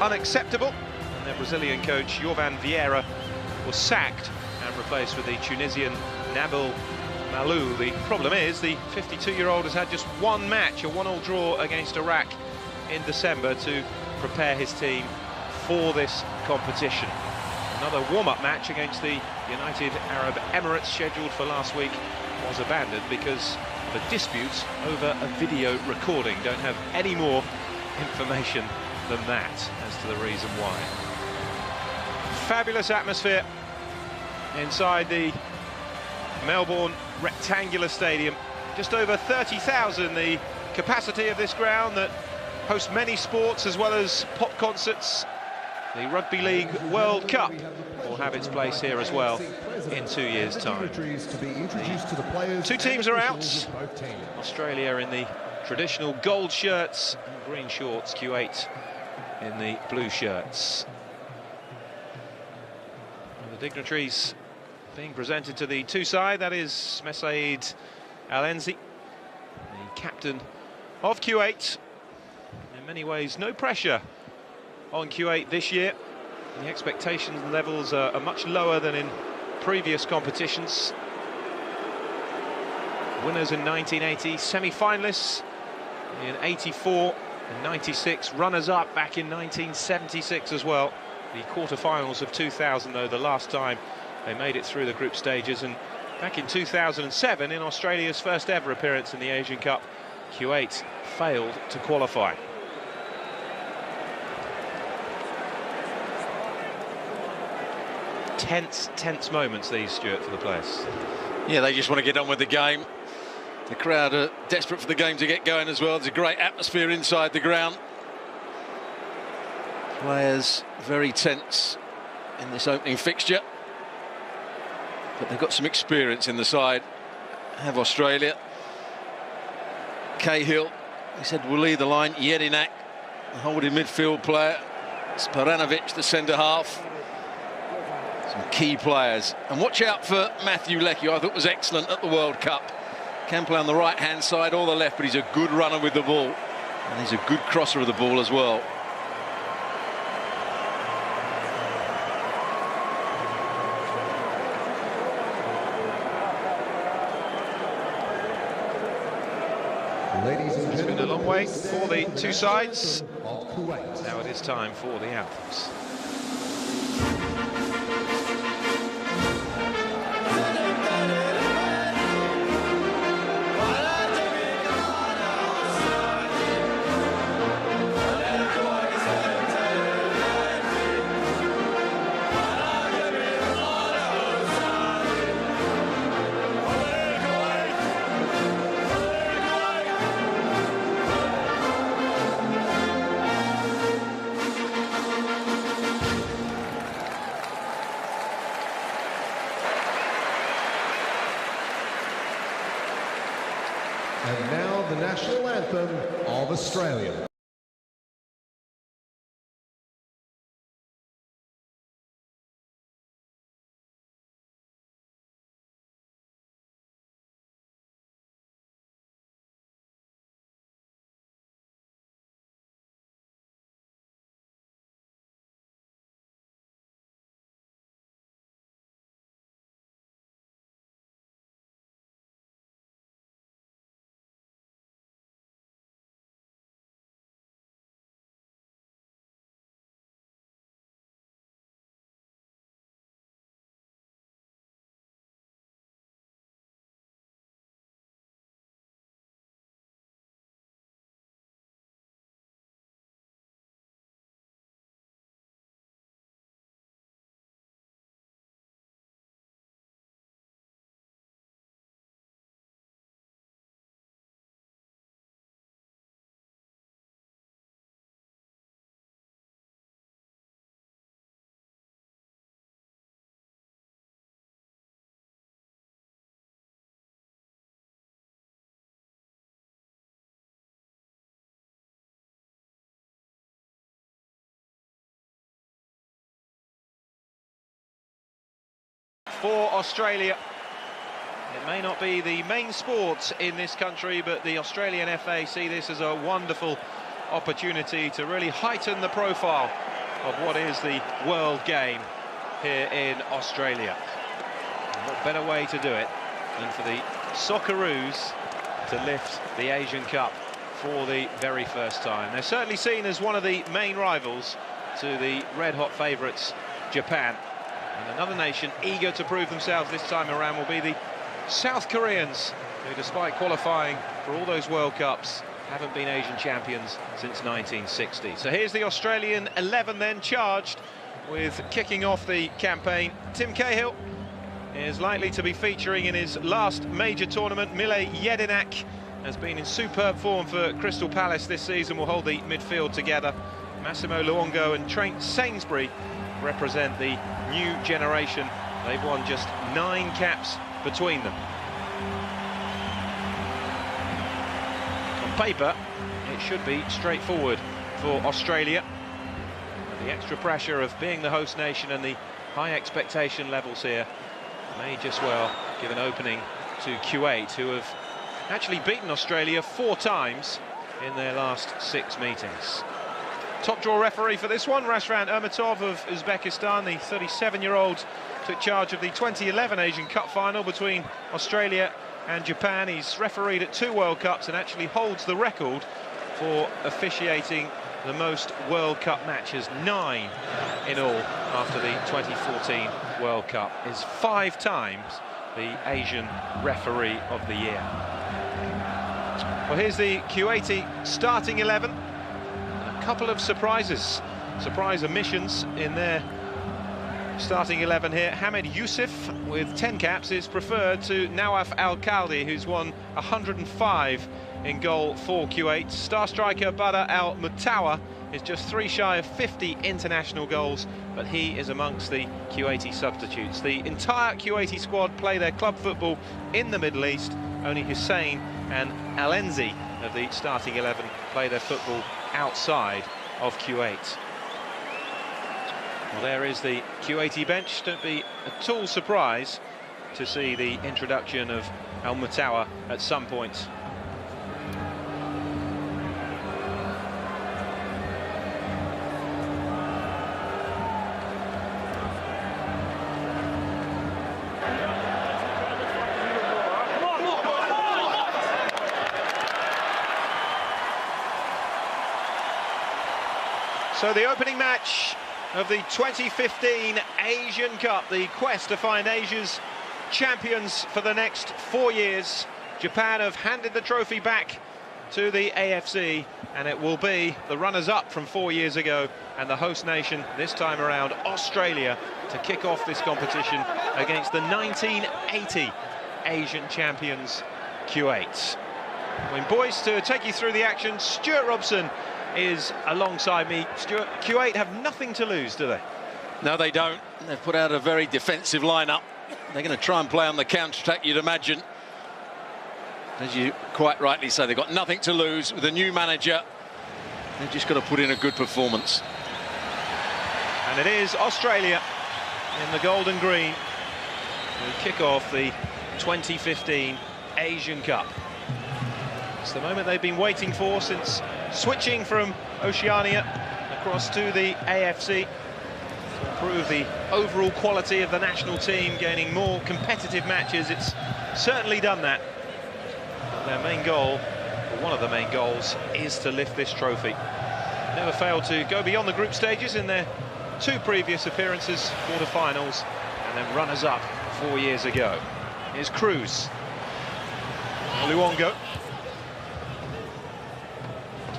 unacceptable, and their Brazilian coach Jovan Vieira was sacked and replaced with the Tunisian Nabil Malou. The problem is the 52-year-old has had just one match, a 1-1 draw against Iraq in December, to prepare his team for this competition. Another warm-up match against the United Arab Emirates scheduled for last week was abandoned because of a dispute over a video recording. Don't have any more information than that as to the reason why. Fabulous atmosphere inside the Melbourne rectangular stadium. Just over 30,000 the capacity of this ground that hosts many sports as well as pop concerts. The Rugby League World Cup will have its place here as well in 2 years' time. Two teams are out. Australia in the traditional gold shirts and green shorts, Kuwait in the blue shirts. And the dignitaries being presented to the two side, that is Mesaid Al-Enzi, the captain of Kuwait. In many ways, no pressure on Kuwait this year. The expectation levels are much lower than in previous competitions. Winners in 1980, semi-finalists in 84 and 96, runners-up back in 1976 as well. The quarter-finals of 2000, though, the last time they made it through the group stages. And back in 2007, in Australia's first ever appearance in the Asian Cup, Kuwait failed to qualify. Tense moments these, Stuart, for the players. Yeah, they just want to get on with the game. The crowd are desperate for the game to get going as well. There's a great atmosphere inside the ground. Players very tense in this opening fixture, but they've got some experience in the side. Have Australia. Cahill, he said, will lead the line. Jedinak, the holding midfield player. Sparanovic, the centre half. Some key players. And watch out for Matthew Leckie, I thought was excellent at the World Cup. Can play on the right-hand side or the left, but he's a good runner with the ball. And he's a good crosser of the ball as well. It's been a long way for the two sides. Now it is time for the anthems. And now the national anthem of Australia. For Australia, it may not be the main sport in this country, but the Australian FA see this as a wonderful opportunity to really heighten the profile of what is the world game here in Australia. And what better way to do it than for the Socceroos to lift the Asian Cup for the very first time. They're certainly seen as one of the main rivals to the red-hot favourites, Japan. And another nation eager to prove themselves this time around will be the South Koreans, who, despite qualifying for all those World Cups, haven't been Asian champions since 1960. So here's the Australian 11 then, charged with kicking off the campaign. Tim Cahill is likely to be featuring in his last major tournament. Mile Jedinak has been in superb form for Crystal Palace this season, will hold the midfield together. Massimo Luongo and Trent Sainsbury represent the new generation. They've won just 9 caps between them. On paper, it should be straightforward for Australia. The extra pressure of being the host nation and the high expectation levels here may just well give an opening to Kuwait, who have actually beaten Australia 4 times in their last 6 meetings. Top draw referee for this one, Ravshan Irmatov of Uzbekistan. The 37-year-old took charge of the 2011 Asian Cup final between Australia and Japan. He's refereed at 2 World Cups and actually holds the record for officiating the most World Cup matches, 9 in all, after the 2014 World Cup. Is 5 times the Asian referee of the year. Well, here's the Kuwaiti starting 11. A couple of surprises, surprise omissions in their starting 11 here. Hamed Youssef, with 10 caps, is preferred to Nawaf Al-Khaldi, who's won 105 in goal for Kuwait. Star striker Badr Al-Mutawa is just 3 shy of 50 international goals, but he is amongst the Kuwaiti substitutes. The entire Kuwaiti squad play their club football in the Middle East. Only Hussein and Alenzi of the starting 11 play their football outside of Kuwait. Well, there is the Kuwaiti bench. Don't be at all surprised to see the introduction of Al-Mutawa at some point. So the opening match of the 2015 Asian Cup, the quest to find Asia's champions for the next 4 years. Japan have handed the trophy back to the AFC, and it will be the runners-up from 4 years ago and the host nation this time around, Australia, to kick off this competition against the 1980 Asian champions, Kuwait. Well, boys, to take you through the action, Stuart Robson is alongside me. Stuart, Kuwait have nothing to lose, do they? No, they don't. They've put out a very defensive lineup. They're going to try and play on the counter-attack, you'd imagine. As you quite rightly say, they've got nothing to lose with a new manager. They've just got to put in a good performance. And it is Australia in the gold and green who kick off the 2015 Asian Cup. It's the moment they've been waiting for since switching from Oceania across to the AFC to improve the overall quality of the national team, gaining more competitive matches. It's certainly done that. Their main goal, or one of the main goals, is to lift this trophy. Never failed to go beyond the group stages in their 2 previous appearances, quarter-finals, and then runners-up 4 years ago. Here's Cruz. Luongo.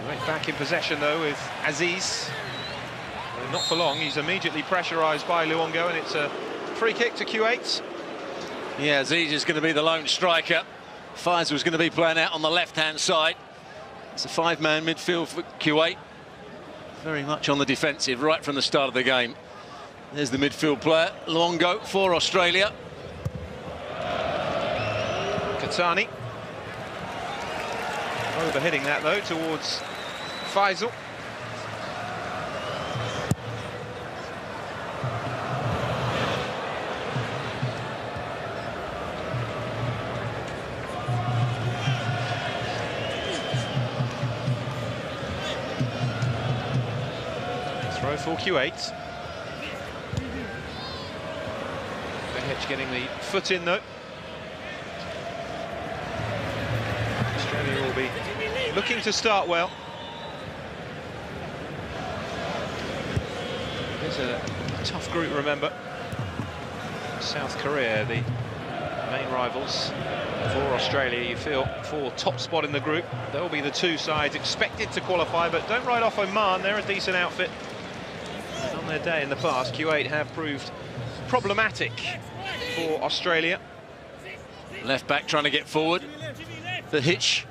Right back in possession, though, with Aziz. Well, not for long. He's immediately pressurised by Luongo, and it's a free kick to Kuwait. Yeah, Aziz is going to be the lone striker. Faisal's going to be playing out on the left-hand side. It's a 5-man midfield for Kuwait. Very much on the defensive right from the start of the game. There's the midfield player, Luongo, for Australia. Katani. Overhitting that, though, towards Faisal. for Kuwait. Behich getting the foot in though. Australia will be looking to start well. It's a tough group, remember. South Korea, the main rivals for Australia, you feel, for top spot in the group. They'll be the two sides expected to qualify, but don't write off Oman. They're a decent outfit. And on their day in the past, Kuwait have proved problematic for Australia. Left back trying to get forward. The hitch.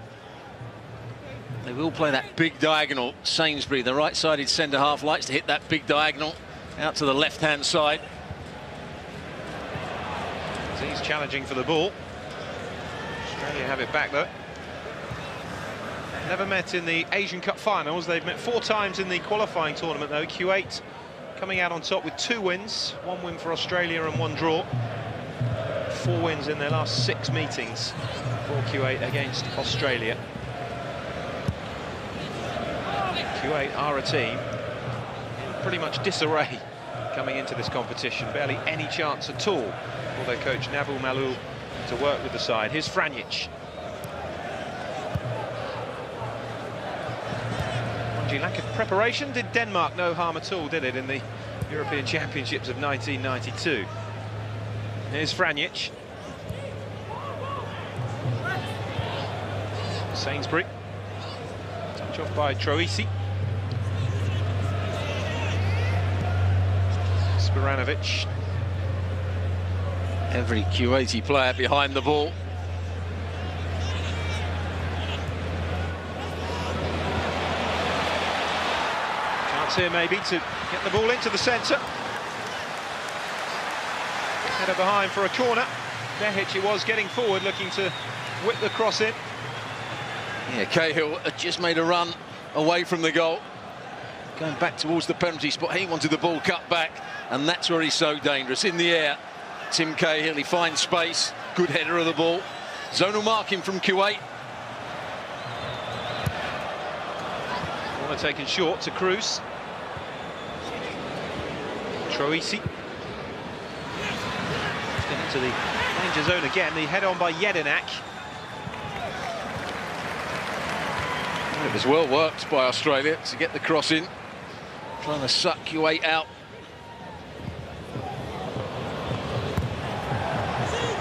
They will play that big diagonal. Sainsbury, the right-sided centre-half, likes to hit that big diagonal out to the left-hand side. He's challenging for the ball. Australia have it back though. Never met in the Asian Cup finals. They've met 4 times in the qualifying tournament though. Kuwait coming out on top with 2 wins. 1 win for Australia and 1 draw. 4 wins in their last 6 meetings for Kuwait against Australia. Kuwait are a team in pretty much disarray coming into this competition. Barely any chance at all for their coach Nabil Malou to work with the side. Here's Franjic. Lack of preparation did Denmark no harm at all, did it, in the European Championships of 1992. Here's Franjic. Sainsbury. Touch off by Troisi. Sporanovic. Every Kuwaiti player behind the ball. Chance here maybe to get the ball into the centre. Header behind for a corner. Behich it was, getting forward, looking to whip the cross in. Yeah, Cahill had just made a run away from the goal. Going back towards the penalty spot, he wanted the ball cut back, and that's where he's so dangerous. In the air, Tim Cahill, he finds space, good header of the ball. Zonal marking from Kuwait. Corner taken short to Cruz. Troisi. Into the danger zone again, the head on by Jedinak. It was well worked by Australia to get the cross in, trying to suck Kuwait out.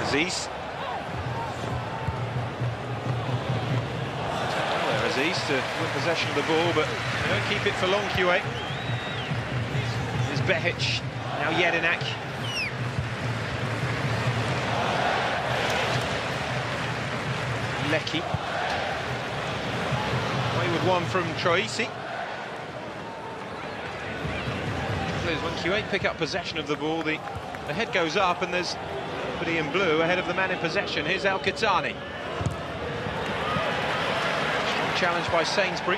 Aziz. There, Aziz to win possession of the ball, but they don't keep it for long, Kuwait. There's Behich, now Jedinak. Lecky. Wayward one from Troisi. When Kuwait pick up possession of the ball, the head goes up and there's nobody in blue ahead of the man in possession. Here's Al-Qahtani. Strong challenge by Sainsbury.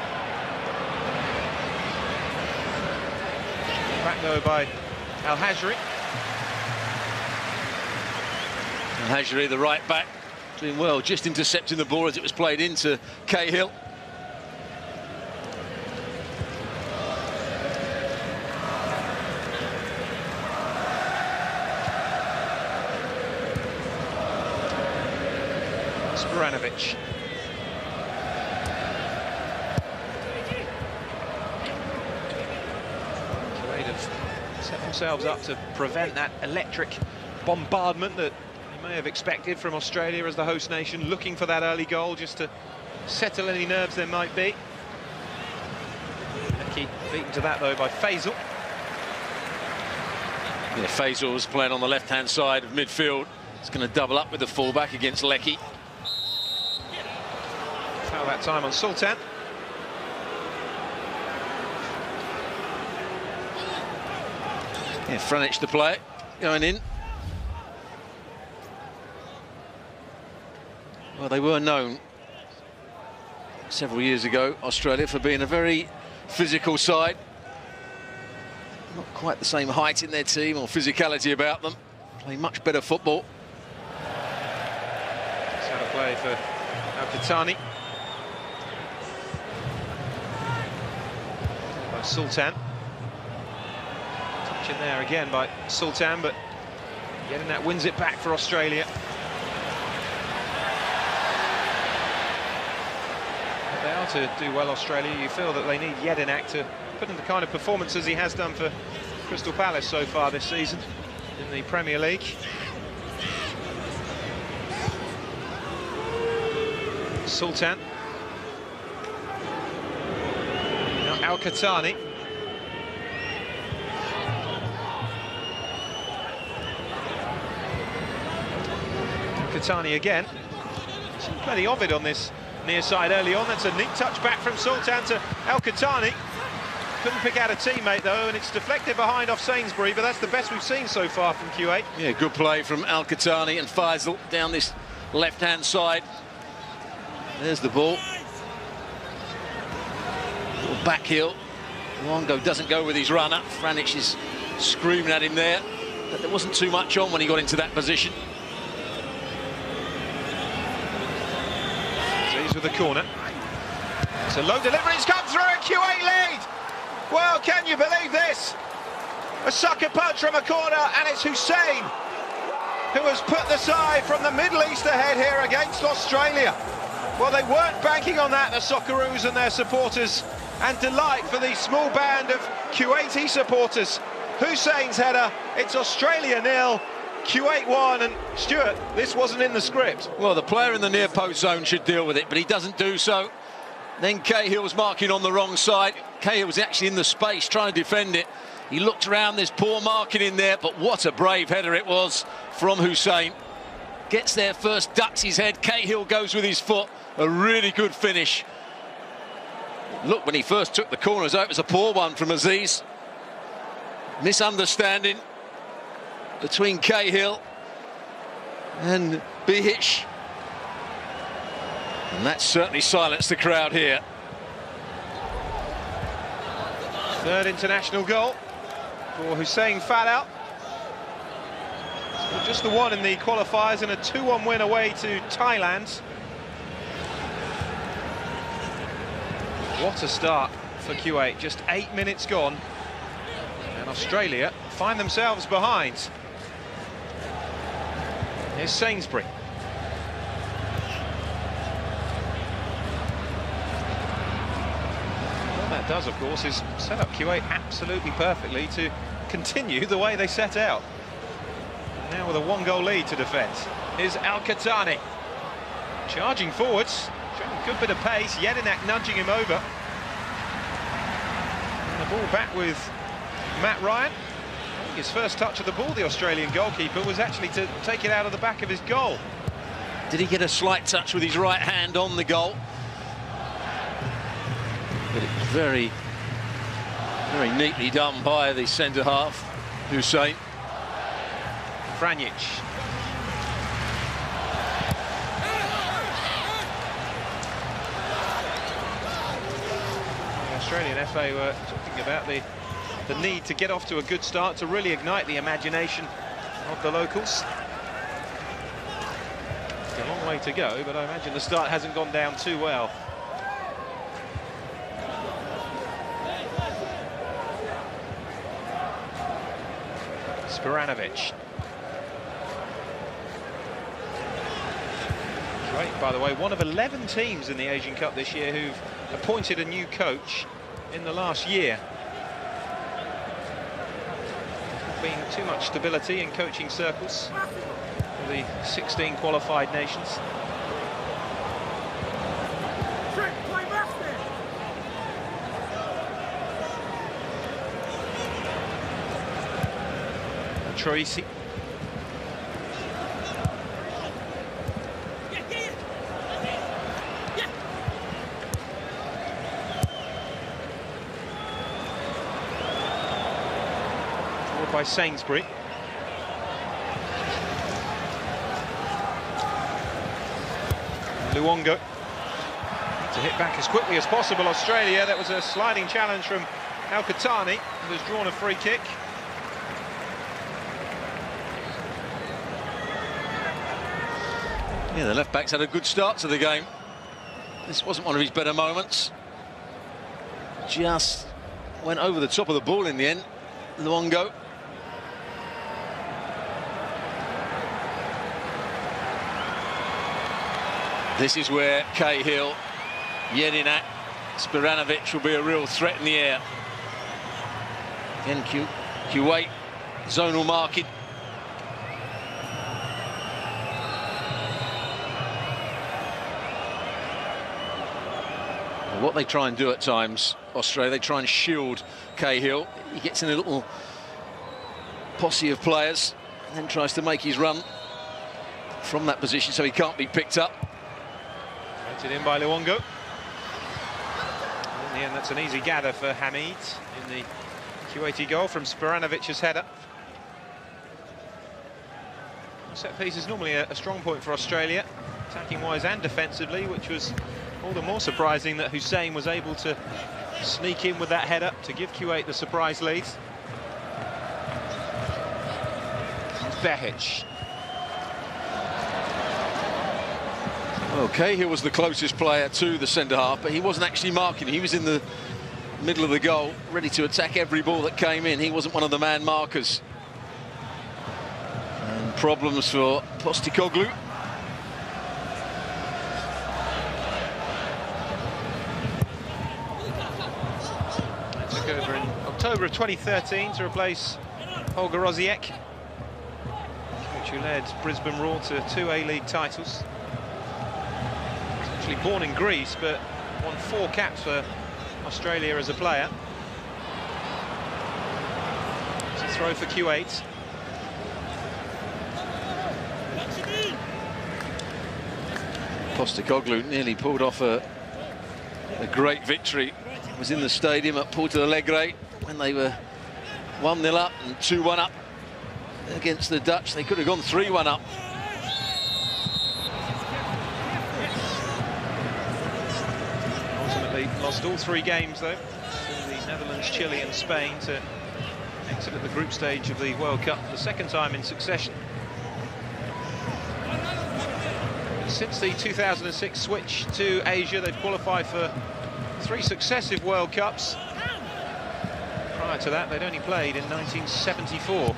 Back though by Al-Hajri. Al-Hajri, the right back, doing well, just intercepting the ball as it was played into Cahill. Sporanovic. Kuwait have set themselves up to prevent that electric bombardment that you may have expected from Australia as the host nation, looking for that early goal just to settle any nerves there might be. Lecky beaten to that though by Faisal. Yeah, Faisal was playing on the left-hand side of midfield. It's going to double up with the fullback against Lecky. Foul that time on Sultan. Yeah, Franjic to play, going in. Well, they were known several years ago, Australia, for being a very physical side. Not quite the same height in their team or physicality about them. Play much better football. That's how to play for Al-Qahtani. By Sultan. Touch in there again by Sultan, but Jedinak wins it back for Australia. If they are to do well, Australia, you feel that they need Jedinak to put in the kind of performances he has done for Crystal Palace so far this season in the Premier League. Sultan. Now Al-Qahtani. Al-Qahtani again. Some plenty of it on this near side early on. That's a neat touch back from Sultan to Al-Qahtani. Couldn't pick out a teammate though, and it's deflected behind off Sainsbury, but that's the best we've seen so far from Kuwait. Yeah, good play from Al-Qahtani and Faisal down this left-hand side. There's the ball. Little back heel. Luongo doesn't go with his runner. Franic is screaming at him there, but there wasn't too much on when he got into that position. He's with the corner. So low deliveries come through and Kuwait lead. Well, can you believe this? A sucker punch from a corner, and it's Hussein who has put the side from the Middle East ahead here against Australia. Well, they weren't banking on that, the Socceroos and their supporters, and delight for the small band of Kuwaiti supporters. Hussein's header, it's Australia 0, Kuwait 1, and Stuart, this wasn't in the script. Well, the player in the near post zone should deal with it, but he doesn't do so. Then Cahill's marking on the wrong side. Cahill was actually in the space trying to defend it. He looked around, there's poor marking in there, but what a brave header it was from Hussein. Gets there first, ducks his head, Cahill goes with his foot. A really good finish. Look, when he first took the corner, it was a poor one from Aziz. Misunderstanding between Cahill and Bihic. And that certainly silenced the crowd here. Third international goal for Hussein Falal. Just the one in the qualifiers and a 2-1 win away to Thailand. What a start for Kuwait. Just 8 minutes gone. And Australia find themselves behind. Here's Sainsbury. What that does, of course, is set up Kuwait absolutely perfectly to continue the way they set out. Now with a 1-goal lead to defend. Here's Al-Qahtani. Charging forwards. Showing a good bit of pace. Jedinak nudging him over. And the ball back with Matt Ryan. I think his first touch of the ball, the Australian goalkeeper, was actually to take it out of the back of his goal. Did he get a slight touch with his right hand on the goal? But it was very, very neatly done by the centre-half, Hussein. Franic. The Australian FA were talking about the need to get off to a good start to really ignite the imagination of the locals. It's a long way to go, but I imagine the start hasn't gone down too well. Spiranovic. Kuwait, by the way, one of 11 teams in the Asian Cup this year who've appointed a new coach in the last year. There's not been too much stability in coaching circles for the 16 qualified nations. Troisi. Forward by Sainsbury. Luongo. To hit back as quickly as possible, Australia. That was a sliding challenge from Al-Qahtani, who has drawn a free kick. Yeah, the left-back's had a good start to the game. This wasn't one of his better moments. Just went over the top of the ball in the end. Luongo. This is where Cahill, Jedinak, Spiranovic will be a real threat in the air. Again, Kuwait, zonal marking. What they try and do at times, Australia, they try and shield Cahill. He gets in a little posse of players and then tries to make his run from that position so he can't be picked up. Voted in by Luongo. In the end, that's an easy gather for Hamid in the Kuwaiti goal from Spiranovic's header. Set piece is normally a strong point for Australia, attacking-wise and defensively, which was all the more surprising that Hussein was able to sneak in with that header to give Kuwait the surprise lead. Behic. Well, Cahill was the closest player to the centre-half, but he wasn't actually marking. He was in the middle of the goal, ready to attack every ball that came in. He wasn't one of the man markers. And problems for Postecoglou. Took over in October of 2013 to replace Holger Rosiek, coach who led Brisbane Roar to 2 A-League titles. He's actually born in Greece, but won 4 caps for Australia as a player. It's a throw for Kuwait. Postecoglou nearly pulled off a great victory. Was in the stadium at Porto Alegre when they were 1-0 up and 2-1 up against the Dutch. They could have gone 3-1 up. Ultimately lost all 3 games though to the Netherlands, Chile and Spain to exit at the group stage of the World Cup for the 2nd time in succession. Since the 2006 switch to Asia, they've qualified for 3 successive World Cups. Prior to that, they'd only played in 1974. It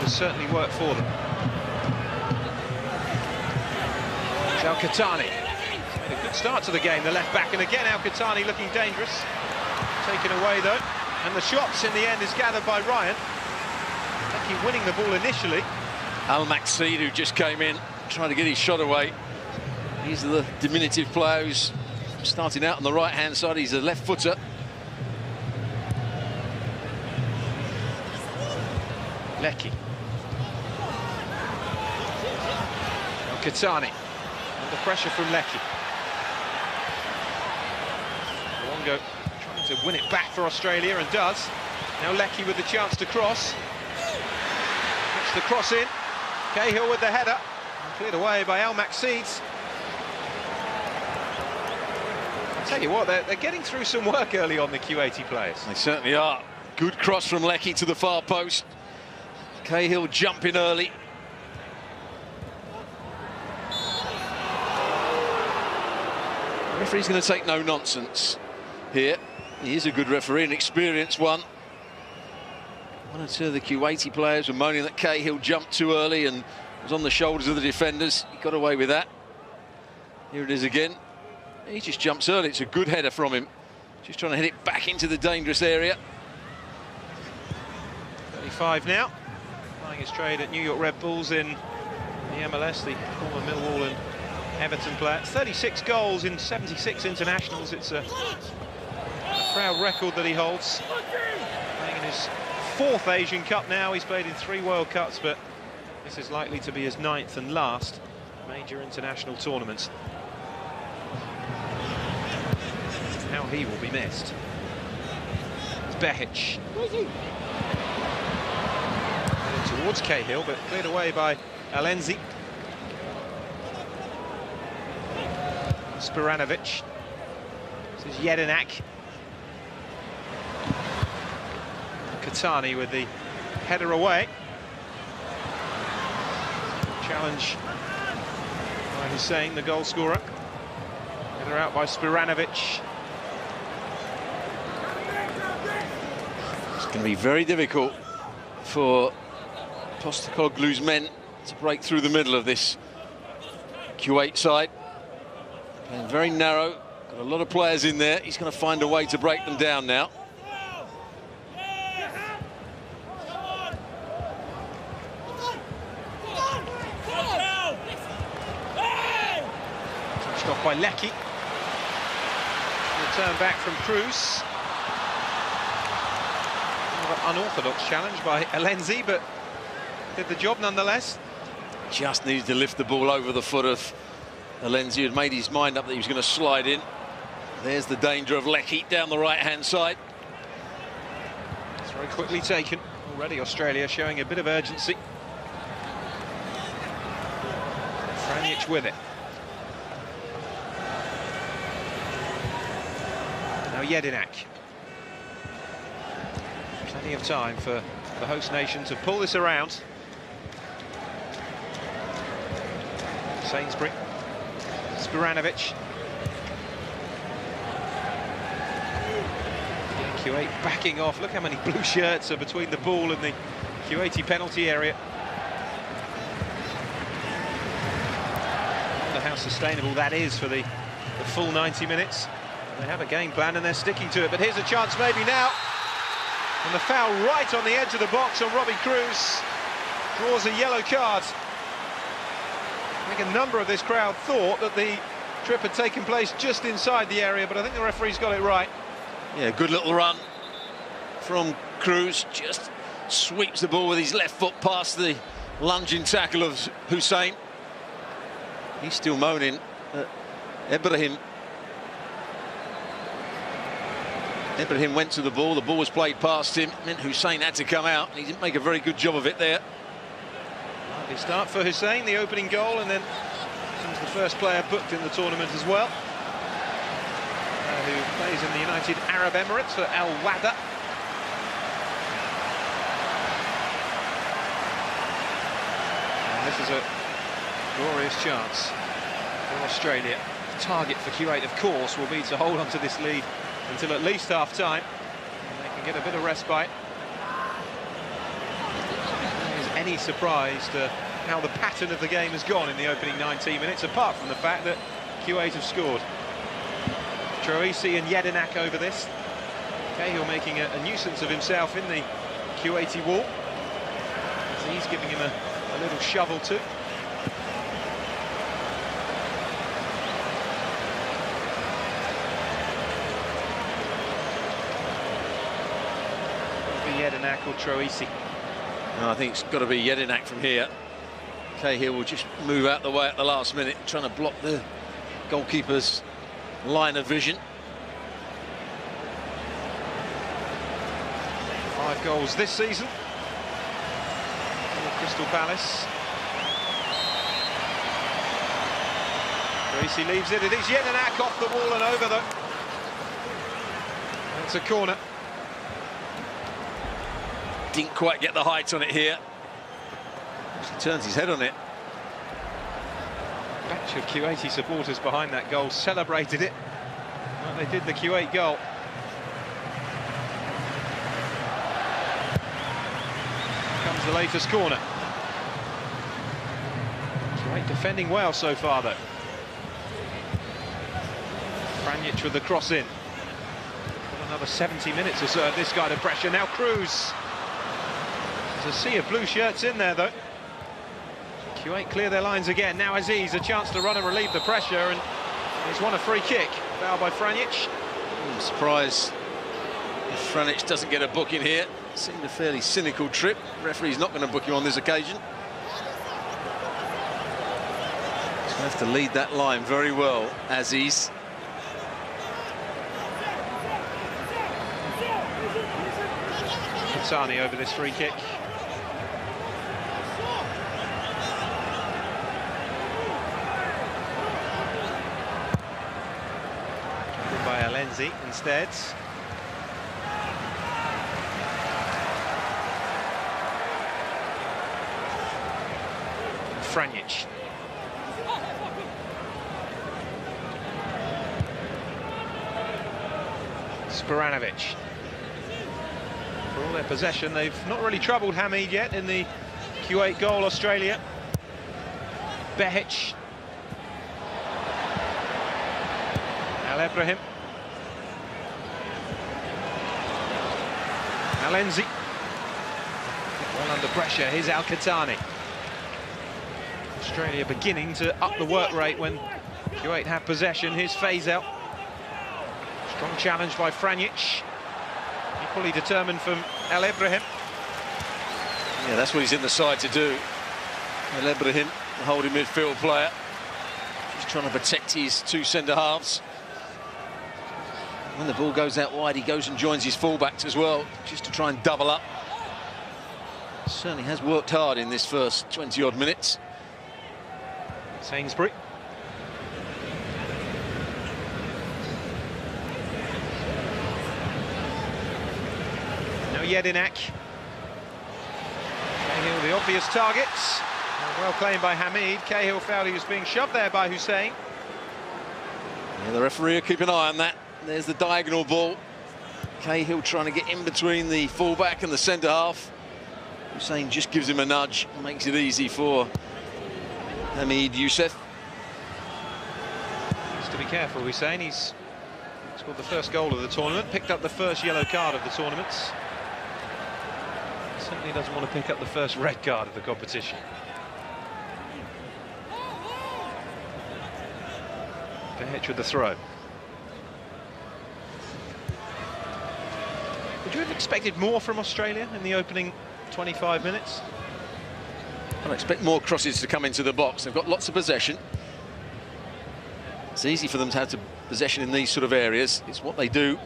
has certainly worked for them. Al-Qahtani made a good start to the game, the left back, and again Al-Qahtani looking dangerous. Taken away though, and the shots in the end is gathered by Ryan. Lucky winning the ball initially. Al-Maqsid, who just came in, trying to get his shot away. He's the diminutive player who's starting out on the right-hand side. He's a left footer. Leckie. Al-Qahtani under pressure from Leckie. Luongo trying to win it back for Australia and does. Now Leckie with the chance to cross. Gets the cross in. Cahill with the header. Cleared away by Al-Maqsid. I'll tell you what, they're getting through some work early on, the Kuwaiti players. They certainly are. Good cross from Leckie to the far post. Cahill jumping early. The referee's going to take no nonsense here. He is a good referee, an experienced one. One or two of the Kuwaiti players were moaning that Cahill jumped too early and was on the shoulders of the defenders. He got away with that. Here it is again. He just jumps early. It's a good header from him. Just trying to hit it back into the dangerous area. 35 now. Playing his trade at New York Red Bulls in the MLS, the former Millwall and Everton player. 36 goals in 76 internationals. It's a proud record that he holds. Playing in his 4th Asian Cup now. He's played in 3 World Cups, but this is likely to be his 9th and last major international tournaments. How he will be missed. It's Behic. Towards Cahill, but cleared away by Alenzi. Spiranovic. This is Jedinak. Qahtani with the header away. Challenge by Hussein, the goal scorer. Header out by Spiranovic. It's going to be very difficult for Postecoglou's men to break through the middle of this Kuwait side. Playing very narrow, got a lot of players in there. He's going to find a way to break them down now. Touched off by Lecky. Return back from Cruz. Unorthodox challenge by Alenzi, but did the job nonetheless. Just needed to lift the ball over the foot of Alenzi, who had made his mind up that he was going to slide in. There's the danger of Lecky down the right-hand side. It's very quickly taken. Already Australia showing a bit of urgency. Franic with it. Now Jedinak. Plenty of time for the host nation to pull this around. Sainsbury, Spiranovic. Kuwait backing off. Look how many blue shirts are between the ball and the Kuwaiti penalty area. I wonder how sustainable that is for the full 90 minutes. They have a game plan and they're sticking to it, but here's a chance maybe now. And the foul right on the edge of the box on Robbie Cruz draws a yellow card. I think a number of this crowd thought that the trip had taken place just inside the area, but I think the referee's got it right. Yeah, good little run from Cruz. Just sweeps the ball with his left foot past the lunging tackle of Hussein. He's still moaning. Ibrahim went to the ball was played past him, meant Hussein had to come out, and he didn't make a very good job of it there. Lovely start for Hussein, the opening goal, and then comes the first player booked in the tournament as well, who plays in the United Arab Emirates for Al Wada. And this is a glorious chance for Australia. The target for Kuwait, of course, will be to hold on to this lead until at least half-time, and they can get a bit of respite. Is any surprise to how the pattern of the game has gone in the opening 19 minutes, apart from the fact that Kuwait have scored. Troisi and Jedinak over this. Cahill making a nuisance of himself in the Kuwaiti wall. So he's giving him a little shovel too. Jedinak or Troisi? No, I think it's got to be Jedinak from here. Cahill will just move out the way at the last minute, trying to block the goalkeeper's line of vision. 5 goals this season for Crystal Palace. Troisi leaves it. It is Jedinak off the wall and over though. It's a corner. Didn't quite get the height on it here. He turns his head on it. A batch of Kuwaiti supporters behind that goal celebrated it like they did the Kuwait goal. Here comes the latest corner. Kuwait defending well so far though. Franic with the cross in. Got another 70 minutes or so of this kind of pressure. Now Cruz. There's a sea of blue shirts in there though. Kuwait clear their lines again. Now Aziz, a chance to run and relieve the pressure, and he's won a free kick. Foul by Franic. I'm surprised if Franic doesn't get a booking here. It seemed a fairly cynical trip. The referee's not going to book him on this occasion. He's going to have to lead that line very well, Aziz. Sani over this free kick. By Alenzi instead. Franic. Spiranovic. For all their possession, they've not really troubled Hamid yet in the Kuwait goal, Australia. Behic. Al-Ibrahim. Alenzi. Well under pressure, here's Al-Qahtani. Australia beginning to up the work rate when Kuwait have possession. Here's Faisal. Strong challenge by Franjic. Equally determined from Al-Ibrahim. Yeah, that's what he's in the side to do. Al-Ibrahim, the holding midfield player. He's trying to protect his two centre-halves. When the ball goes out wide, he goes and joins his fullbacks as well, just to try and double up. Certainly has worked hard in this first 20-odd minutes. Sainsbury. No Jedinak. Cahill, the obvious targets. Well claimed by Hamid. Cahill felt he was being shoved there by Hussein. Yeah, the referee will keep an eye on that. There's the diagonal ball. Cahill trying to get in between the fullback and the centre-half. Hussein just gives him a nudge, makes it easy for Hamid Youssef. Needs to be careful, Hussein. He's scored the first goal of the tournament, picked up the first yellow card of the tournament. Certainly doesn't want to pick up the first red card of the competition. Behic with the throw. Would you have expected more from Australia in the opening 25 minutes? I expect more crosses to come into the box. They've got lots of possession. It's easy for them to have possession in these sort of areas. It's what they do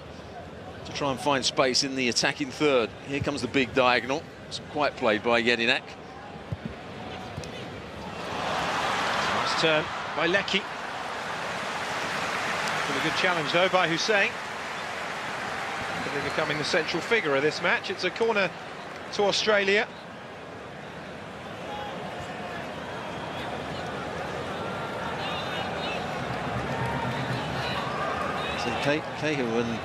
to try and find space in the attacking third. Here comes the big diagonal. It's quite played by Jedinak. Nice turn by Leckie. A good challenge though by Hussein. They're becoming the central figure of this match. It's a corner to Australia. So Cahill and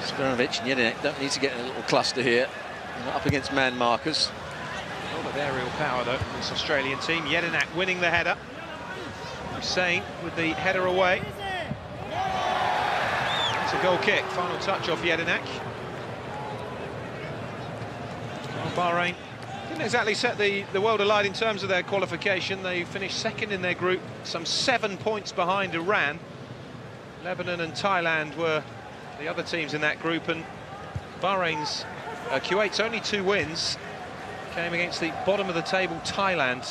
Spiranovic and Jedinak don't need to get in a little cluster here. They're not up against man markers. A lot of aerial power though from this Australian team. Jedinak winning the header. Hussein with the header away. It's a goal kick. Final touch off Jedinak. Well, Bahrain didn't exactly set the world alight in terms of their qualification. They finished second in their group, some 7 points behind Iran. Lebanon and Thailand were the other teams in that group, and Kuwait's only 2 wins came against the bottom of the table Thailand.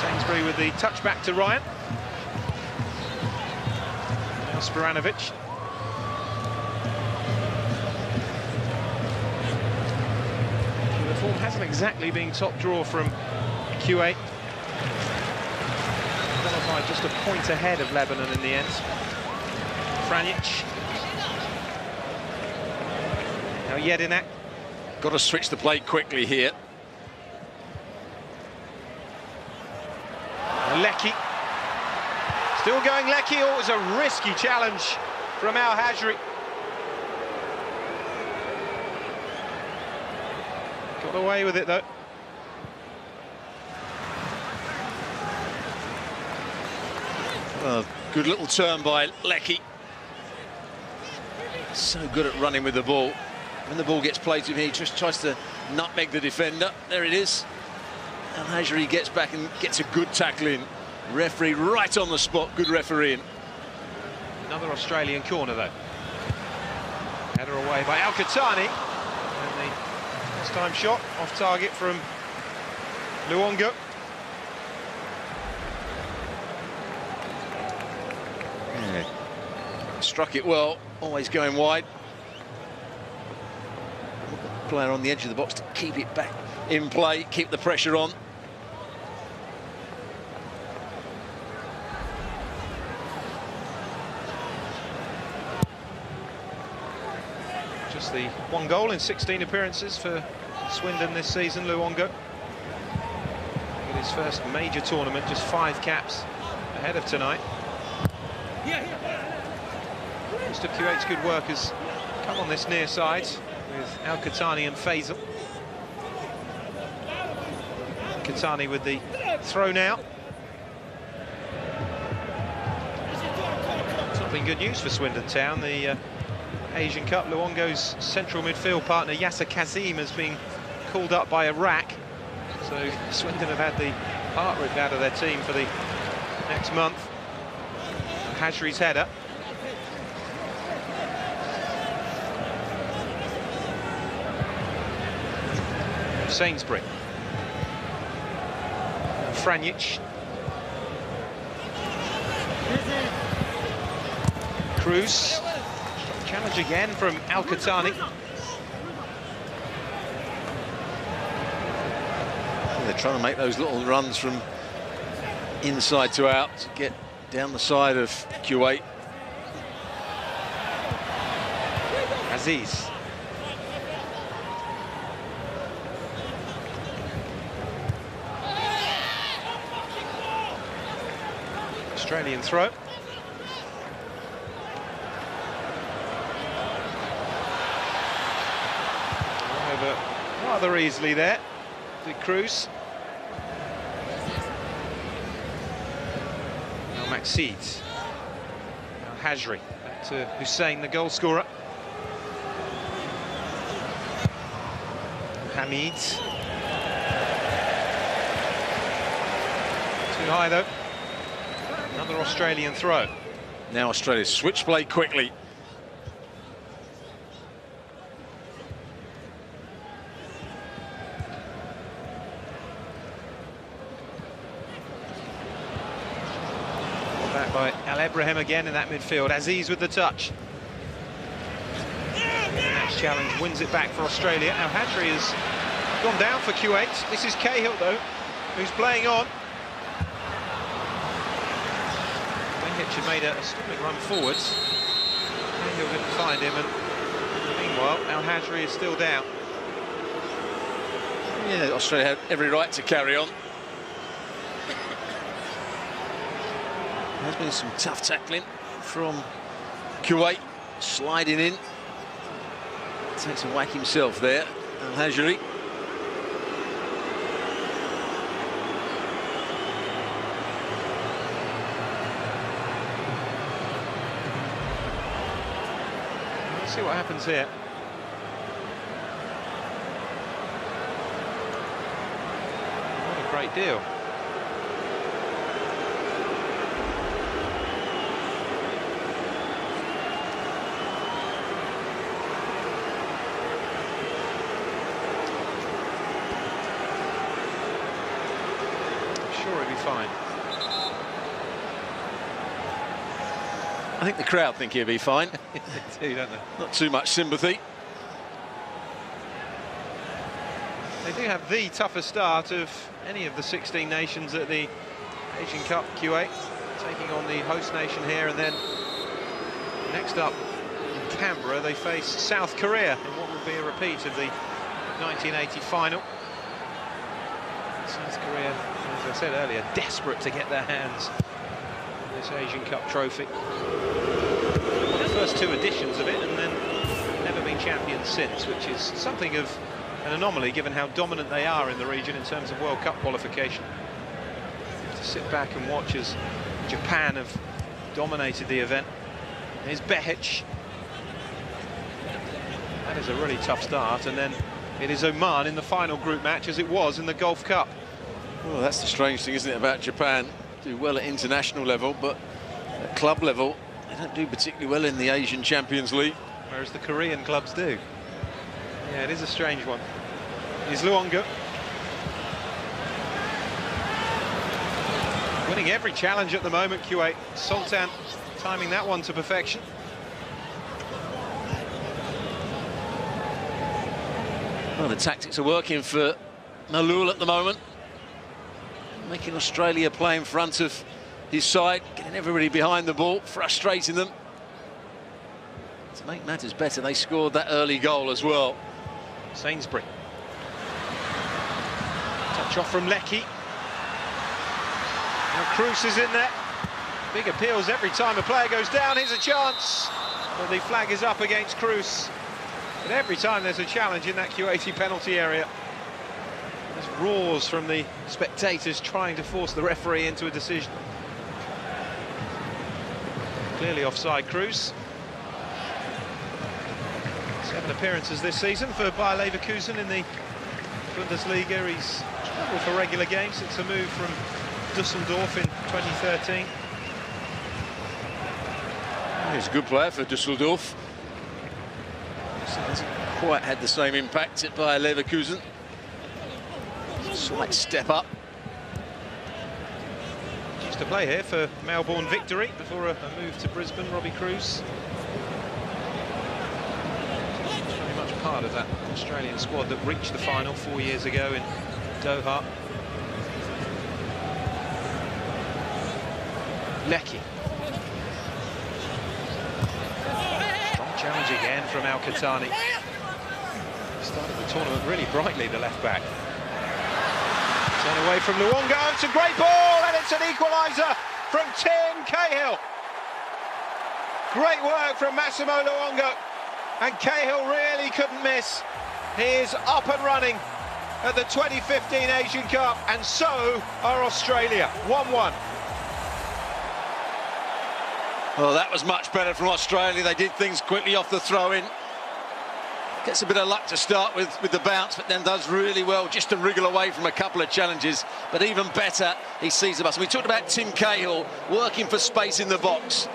Sainsbury with the touch back to Ryan. Now Spiranovic. The form hasn't exactly been top draw from Kuwait. Qualified just a point ahead of Lebanon in the end. Franjic. Now Jedinak. Got to switch the play quickly here. Leckie. Still going Leckie. Oh, it was a risky challenge from Al-Hajri. Got away with it though. Oh, good little turn by Leckie. So good at running with the ball. When the ball gets played to him, he just tries to nutmeg the defender. There it is. Al-Hajri gets back and gets a good tackle in. Referee right on the spot, good refereeing. Another Australian corner though. Header away by Al-Qahtani. And the first time shot off target from Luongo. Yeah. Struck it well, always going wide. Player on the edge of the box to keep it back in play, keep the pressure on. Just the 1 goal in 16 appearances for Swindon this season, Luongo. In his first major tournament, just 5 caps ahead of tonight. Most of Kuwait's good work has come on this near side. with Al-Qahtani and Faisal. Qahtani with the throw now. It's not been good news for Swindon Town. The Asian Cup, Luongo's central midfield partner Yasser Kazim has been called up by Iraq. So Swindon have had the heart ripped out of their team for the next month. Hajri's header. Sainsbury. Franjic. Cruz. Challenge again from Al-Qahtani. They're trying to make those little runs from inside to out to get down the side of Kuwait. Aziz. Australian throw. Over rather easily there. The Cruz. Al-Maqsid. Al-Hajri. Back to Hussein, the goal scorer. Hamid. Too high though. Another Australian throw. Now Australia switch play quickly. Back by Al-Ibrahim again in that midfield. Aziz with the touch. Match challenge, wins it back for Australia. Al-Hajri has gone down for Kuwait. This is Cahill though, who's playing on. Had made a storming run forwards. Cahill didn't find him, and meanwhile Al-Hajri is still down. Yeah, Australia had every right to carry on. There's been some tough tackling from Kuwait, sliding in. Takes a whack himself there, Al-Hajri. See what happens here. What a great deal. I'm sure it'll be fine. I think the crowd think he'll be fine. They do, don't they? Not too much sympathy. They do have the toughest start of any of the 16 nations at the Asian Cup, Kuwait, taking on the host nation here, and then next up in Canberra they face South Korea in what will be a repeat of the 1980 final. South Korea, as I said earlier, desperate to get their hands on this Asian Cup trophy. The first two editions of it, and then never been champions since, which is something of an anomaly given how dominant they are in the region in terms of World Cup qualification. To sit back and watch as Japan have dominated the event. Here's Behic. That is a really tough start, and then it is Oman in the final group match, as it was in the Gulf Cup. Well, that's the strange thing, isn't it, about Japan? Do well at international level, but at club level they don't do particularly well in the Asian Champions League. Whereas the Korean clubs do. Yeah, it is a strange one. Here's Luongo. Winning every challenge at the moment, Kuwait. Sultan timing that one to perfection. Well, the tactics are working for Malul at the moment. Making Australia play in front of his side, getting everybody behind the ball, frustrating them. To make matters better, they scored that early goal as well. Sainsbury. Touch off from Leckie. Now Cruz is in there. Big appeals every time a player goes down. Here's a chance. But the flag is up against Cruz. But every time there's a challenge in that Kuwaiti penalty area, there's roars from the spectators trying to force the referee into a decision. Clearly offside, Cruz. 7 appearances this season for Bayer Leverkusen in the Bundesliga. He's struggled for regular games since a move from Düsseldorf in 2013. He's a good player for Düsseldorf. Hasn't quite had the same impact at Bayer Leverkusen. Slight step up. Used to play here for Melbourne Victory before a move to Brisbane, Robbie Cruz. Very much part of that Australian squad that reached the final 4 years ago in Doha. Leckie. Strong challenge again from Al-Qahtani. Started the tournament really brightly, the left back. Turn away from Luongo, it's a great ball, and it's an equaliser from Tim Cahill. Great work from Massimo Luongo, and Cahill really couldn't miss. He is up and running at the 2015 Asian Cup, and so are Australia. 1-1. Well, that was much better from Australia. They did things quickly off the throw-in. Gets a bit of luck to start with the bounce, but then does really well just to wriggle away from a couple of challenges. But even better, he sees the bus. We talked about Tim Cahill working for space in the box.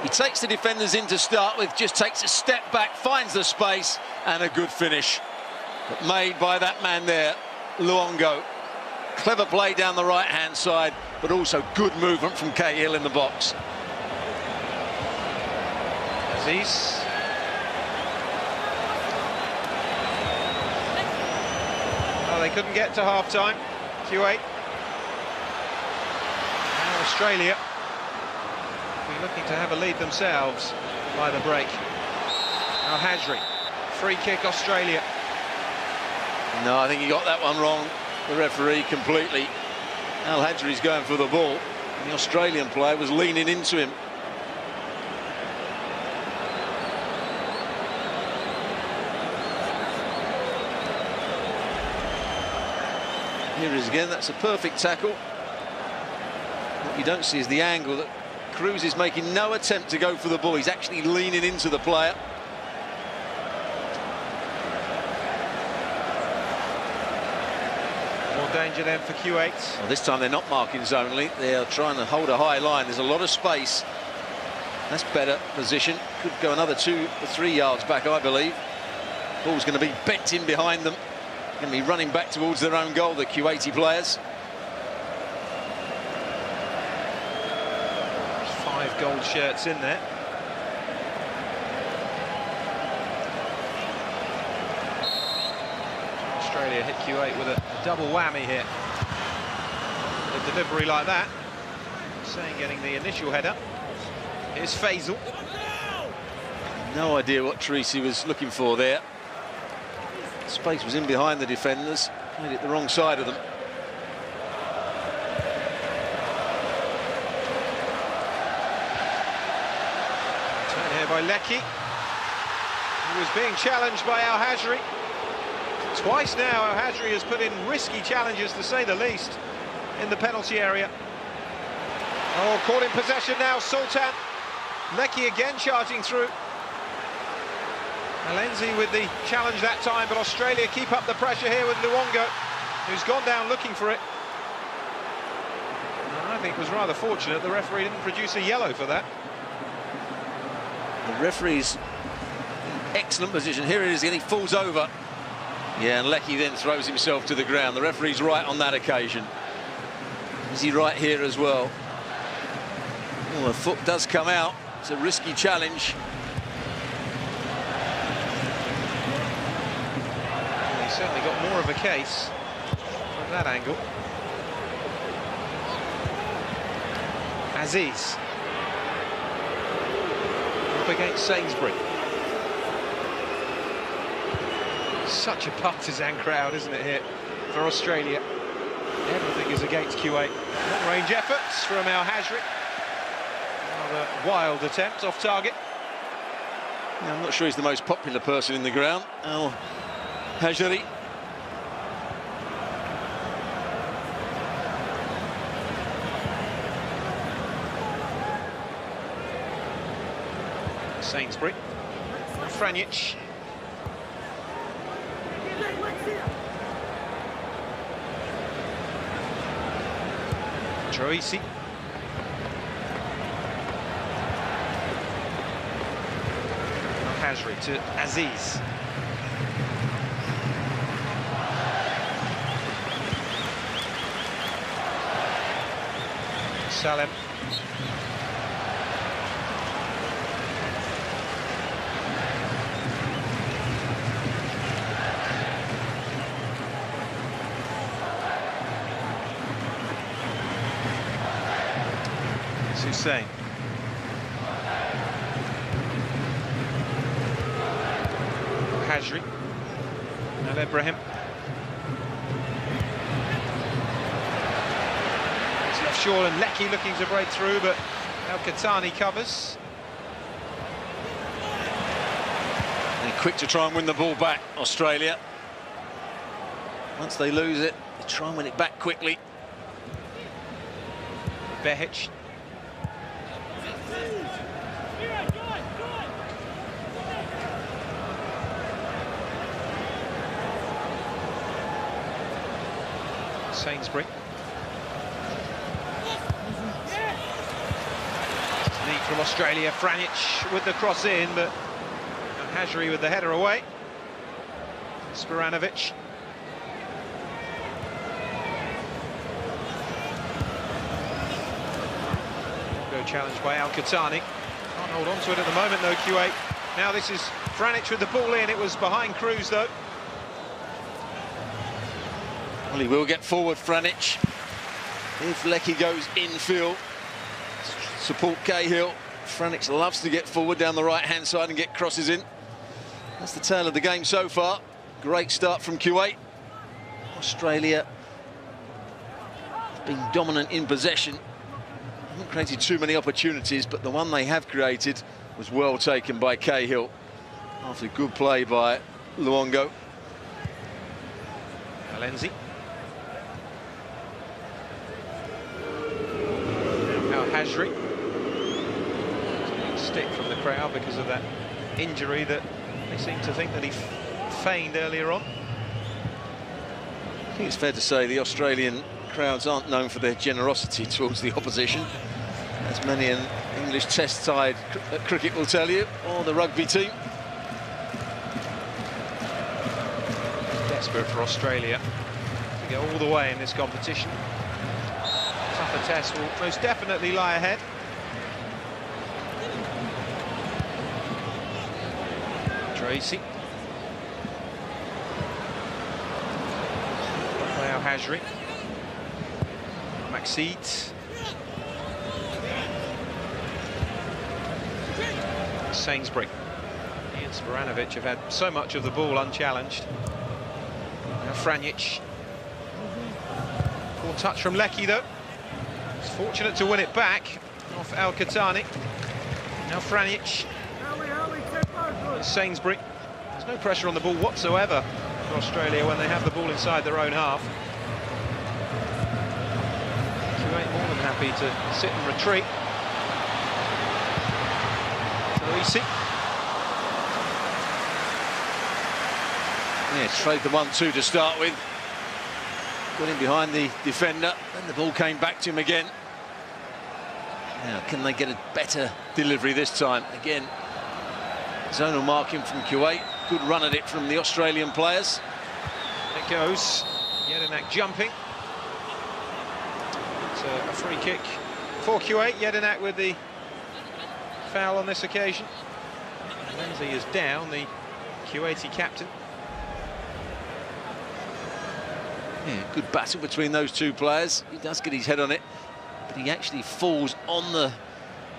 He takes the defenders in to start with, just takes a step back, finds the space, and a good finish. But made by that man there, Luongo. Clever play down the right-hand side, but also good movement from Cahill in the box. Aziz. Well, they couldn't get to half-time, Kuwait. Now Australia will be looking to have a lead themselves by the break. Al-Hajri, free kick Australia. No, I think he got that one wrong, the referee, completely. Al-Hajri's going for the ball, and the Australian player was leaning into him. Here it is again, that's a perfect tackle. What you don't see is the angle that Cruz is making no attempt to go for the ball. He's actually leaning into the player. More danger then for Kuwait. Well, this time they're not marking zonally. They're trying to hold a high line. There's a lot of space. That's better position. Could go another 2 or 3 yards back, I believe. Ball's going to be bent in behind them. Going to be running back towards their own goal, the Kuwaiti players. 5 gold shirts in there. Australia hit Kuwait with a double whammy here. A delivery like that. Saying getting the initial header. Here's Faisal. No idea what Tracy was looking for there. Space was in behind the defenders. Played it the wrong side of them. Turn here by Leckie. He was being challenged by Al-Hajri. Twice now Al-Hajri has put in risky challenges, to say the least, in the penalty area. Oh, caught in possession now, Sultan. Leckie again charging through. Alenzi with the challenge that time, but Australia keep up the pressure here with Luongo, who's gone down looking for it. And I think it was rather fortunate the referee didn't produce a yellow for that. The referee's in excellent position. Here it is again, he falls over. Yeah, and Leckie then throws himself to the ground. The referee's right on that occasion. Is he right here as well? Oh, the foot does come out. It's a risky challenge. Certainly got more of a case from that angle. Aziz up against Sainsbury. Such a partisan crowd, isn't it, here for Australia? Everything is against Kuwait. Long-range efforts from Al-Hajri. Another wild attempt off target. Yeah, I'm not sure he's the most popular person in the ground. Al-Hajri. Sainsbury. Franic. Troisi. Al-Hajri to Aziz. Salem. Hussein. Hajri. Al Ibrahim. It's left short and Lecky looking to break through, but Al-Qahtani covers. And quick to try and win the ball back, Australia. Once they lose it, they try and win it back quickly. Behic. Sainsbury. Lead from Australia. Franic with the cross in, but Hajri with the header away. Sporanovic. Go challenged by Al-Qahtani. Can't hold on to it at the moment though, Kuwait. Now this is Franic with the ball in. It was behind Cruz though. Well, he will get forward, Franic. If Lecky goes infield, support Cahill. Franic loves to get forward down the right-hand side and get crosses in. That's the tale of the game so far. Great start from Kuwait. Australia have been dominant in possession. Haven't created too many opportunities, but the one they have created was well taken by Cahill after good play by Luongo. Alenzi. Al-Hajri. Stick from the crowd because of that injury that they seem to think that he feigned earlier on. I think it's fair to say the Australian crowds aren't known for their generosity towards the opposition, as many an English test side cricket will tell you, or the rugby team. Desperate for Australia to get all the way in this competition. Tougher test will most definitely lie ahead. Tracy. Al-Hajri. Maxid. Sainsbury. He and Sporanovic have had so much of the ball unchallenged. Now Franic. Poor touch from Lecky though. He's fortunate to win it back off Al-Qahtani. Now Franic. Sainsbury. There's no pressure on the ball whatsoever for Australia when they have the ball inside their own half. Kuwait more than happy to sit and retreat. Troisi. Yeah, trade the 1-2 to start with. Got in behind the defender, then the ball came back to him again. Now, can they get a better delivery this time? Again, zonal marking from Kuwait. Good run at it from the Australian players. It goes. Jedinak jumping. It's a free kick for Kuwait. Jedinak with the foul on this occasion. Lindsay is down, the Kuwaiti captain. Yeah, good battle between those two players. He does get his head on it, but he actually falls on the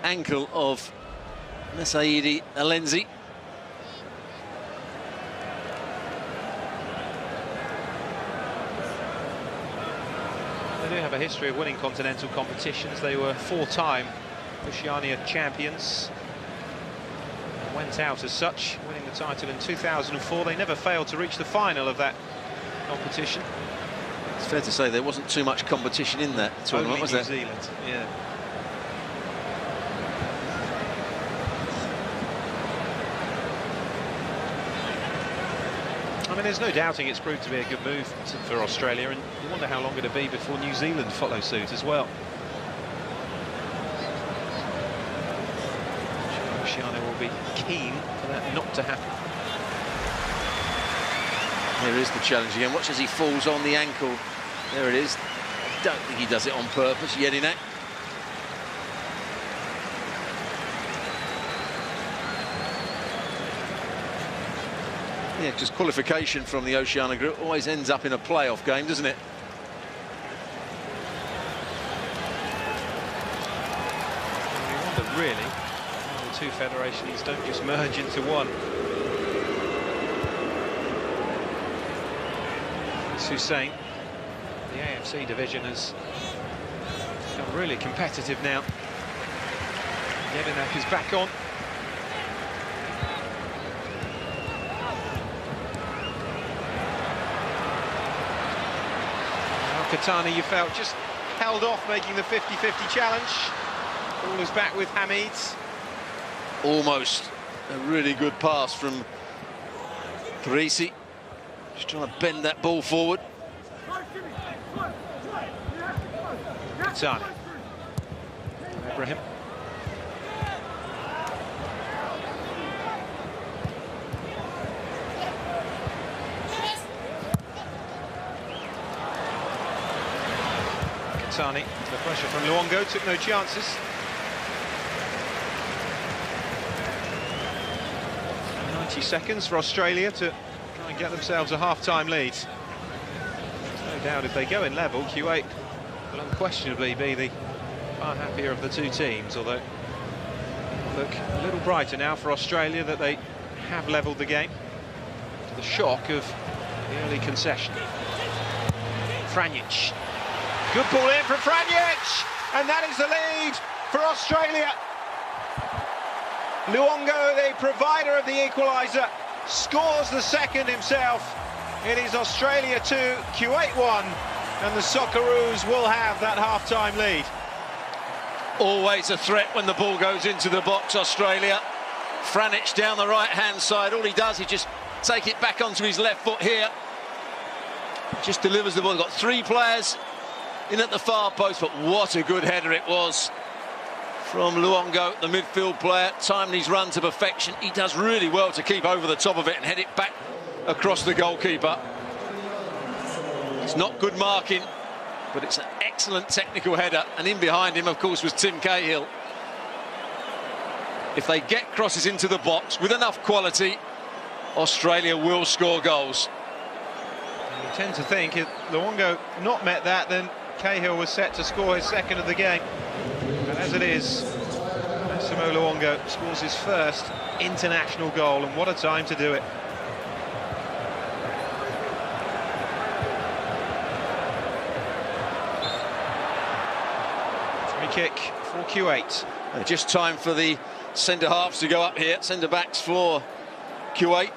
ankle of Nasaidi Alenzi. They do have a history of winning continental competitions. They were 4-time Oceania champions. went out as such, winning the title in 2004. They never failed to reach the final of that competition. It's fair to say there wasn't too much competition in that tournament, was there? New Zealand, yeah. I mean, there's no doubting it's proved to be a good move for Australia, and you wonder how long it'll be before New Zealand follow suit as well. Oceania will be keen for that not to happen. Here is the challenge again. Watch as he falls on the ankle. There it is. I don't think he does it on purpose, Jedinak. Yeah, because qualification from the Oceania group always ends up in a playoff game, doesn't it? You wonder, really, how the two federations don't just merge into one. Hussein, the AFC division has become really competitive now. Jedinak is back on. Katani, you felt, just held off making the 50-50 challenge. Ball is back with Hamid. Almost a really good pass from Parisi. Just trying to bend that ball forward. Katani. Ibrahim. Katani, the pressure from Luongo, took no chances. And 90 seconds for Australia to try and get themselves a half-time lead. No doubt if they go in level, Kuwait will unquestionably be the far happier of the two teams, although look a little brighter now for Australia that they have levelled the game, to the shock of the early concession. Franjic. Good ball in from Franjic, and that is the lead for Australia. Luongo, the provider of the equaliser, scores the second himself. It is Australia 2, Kuwait 1, and the Socceroos will have that half-time lead. Always a threat when the ball goes into the box, Australia. Franjic down the right-hand side. All he does is just take it back onto his left foot here. Just delivers the ball. Got three players in at the far post, but what a good header it was from Luongo, the midfield player, timing his run to perfection. He does really well to keep over the top of it and head it back across the goalkeeper. It's not good marking, but it's an excellent technical header, and in behind him, of course, was Tim Cahill. If they get crosses into the box with enough quality, Australia will score goals. You tend to think if Luongo not met that, then Cahill was set to score his second of the game. And as it is, Massimo Luongo scores his first international goal, and what a time to do it. Free kick for Kuwait. Just time for the centre-halves to go up here. Centre-backs for Kuwait.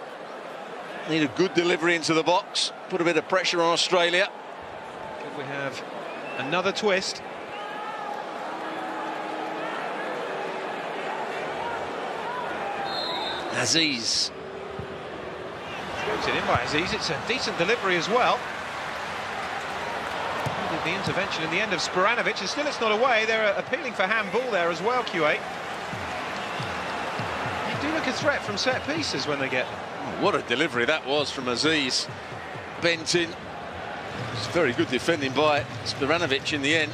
Need a good delivery into the box, put a bit of pressure on Australia. Could we have another twist? Aziz. Throws it in by Aziz. It's a decent delivery as well. Needed the intervention in the end of Sporanovic, and still it's not away. They're appealing for handball there as well, Kuwait. They do look a threat from set pieces when they get them. What a delivery that was from Aziz. Bent in. It's very good defending by Sporanovic in the end.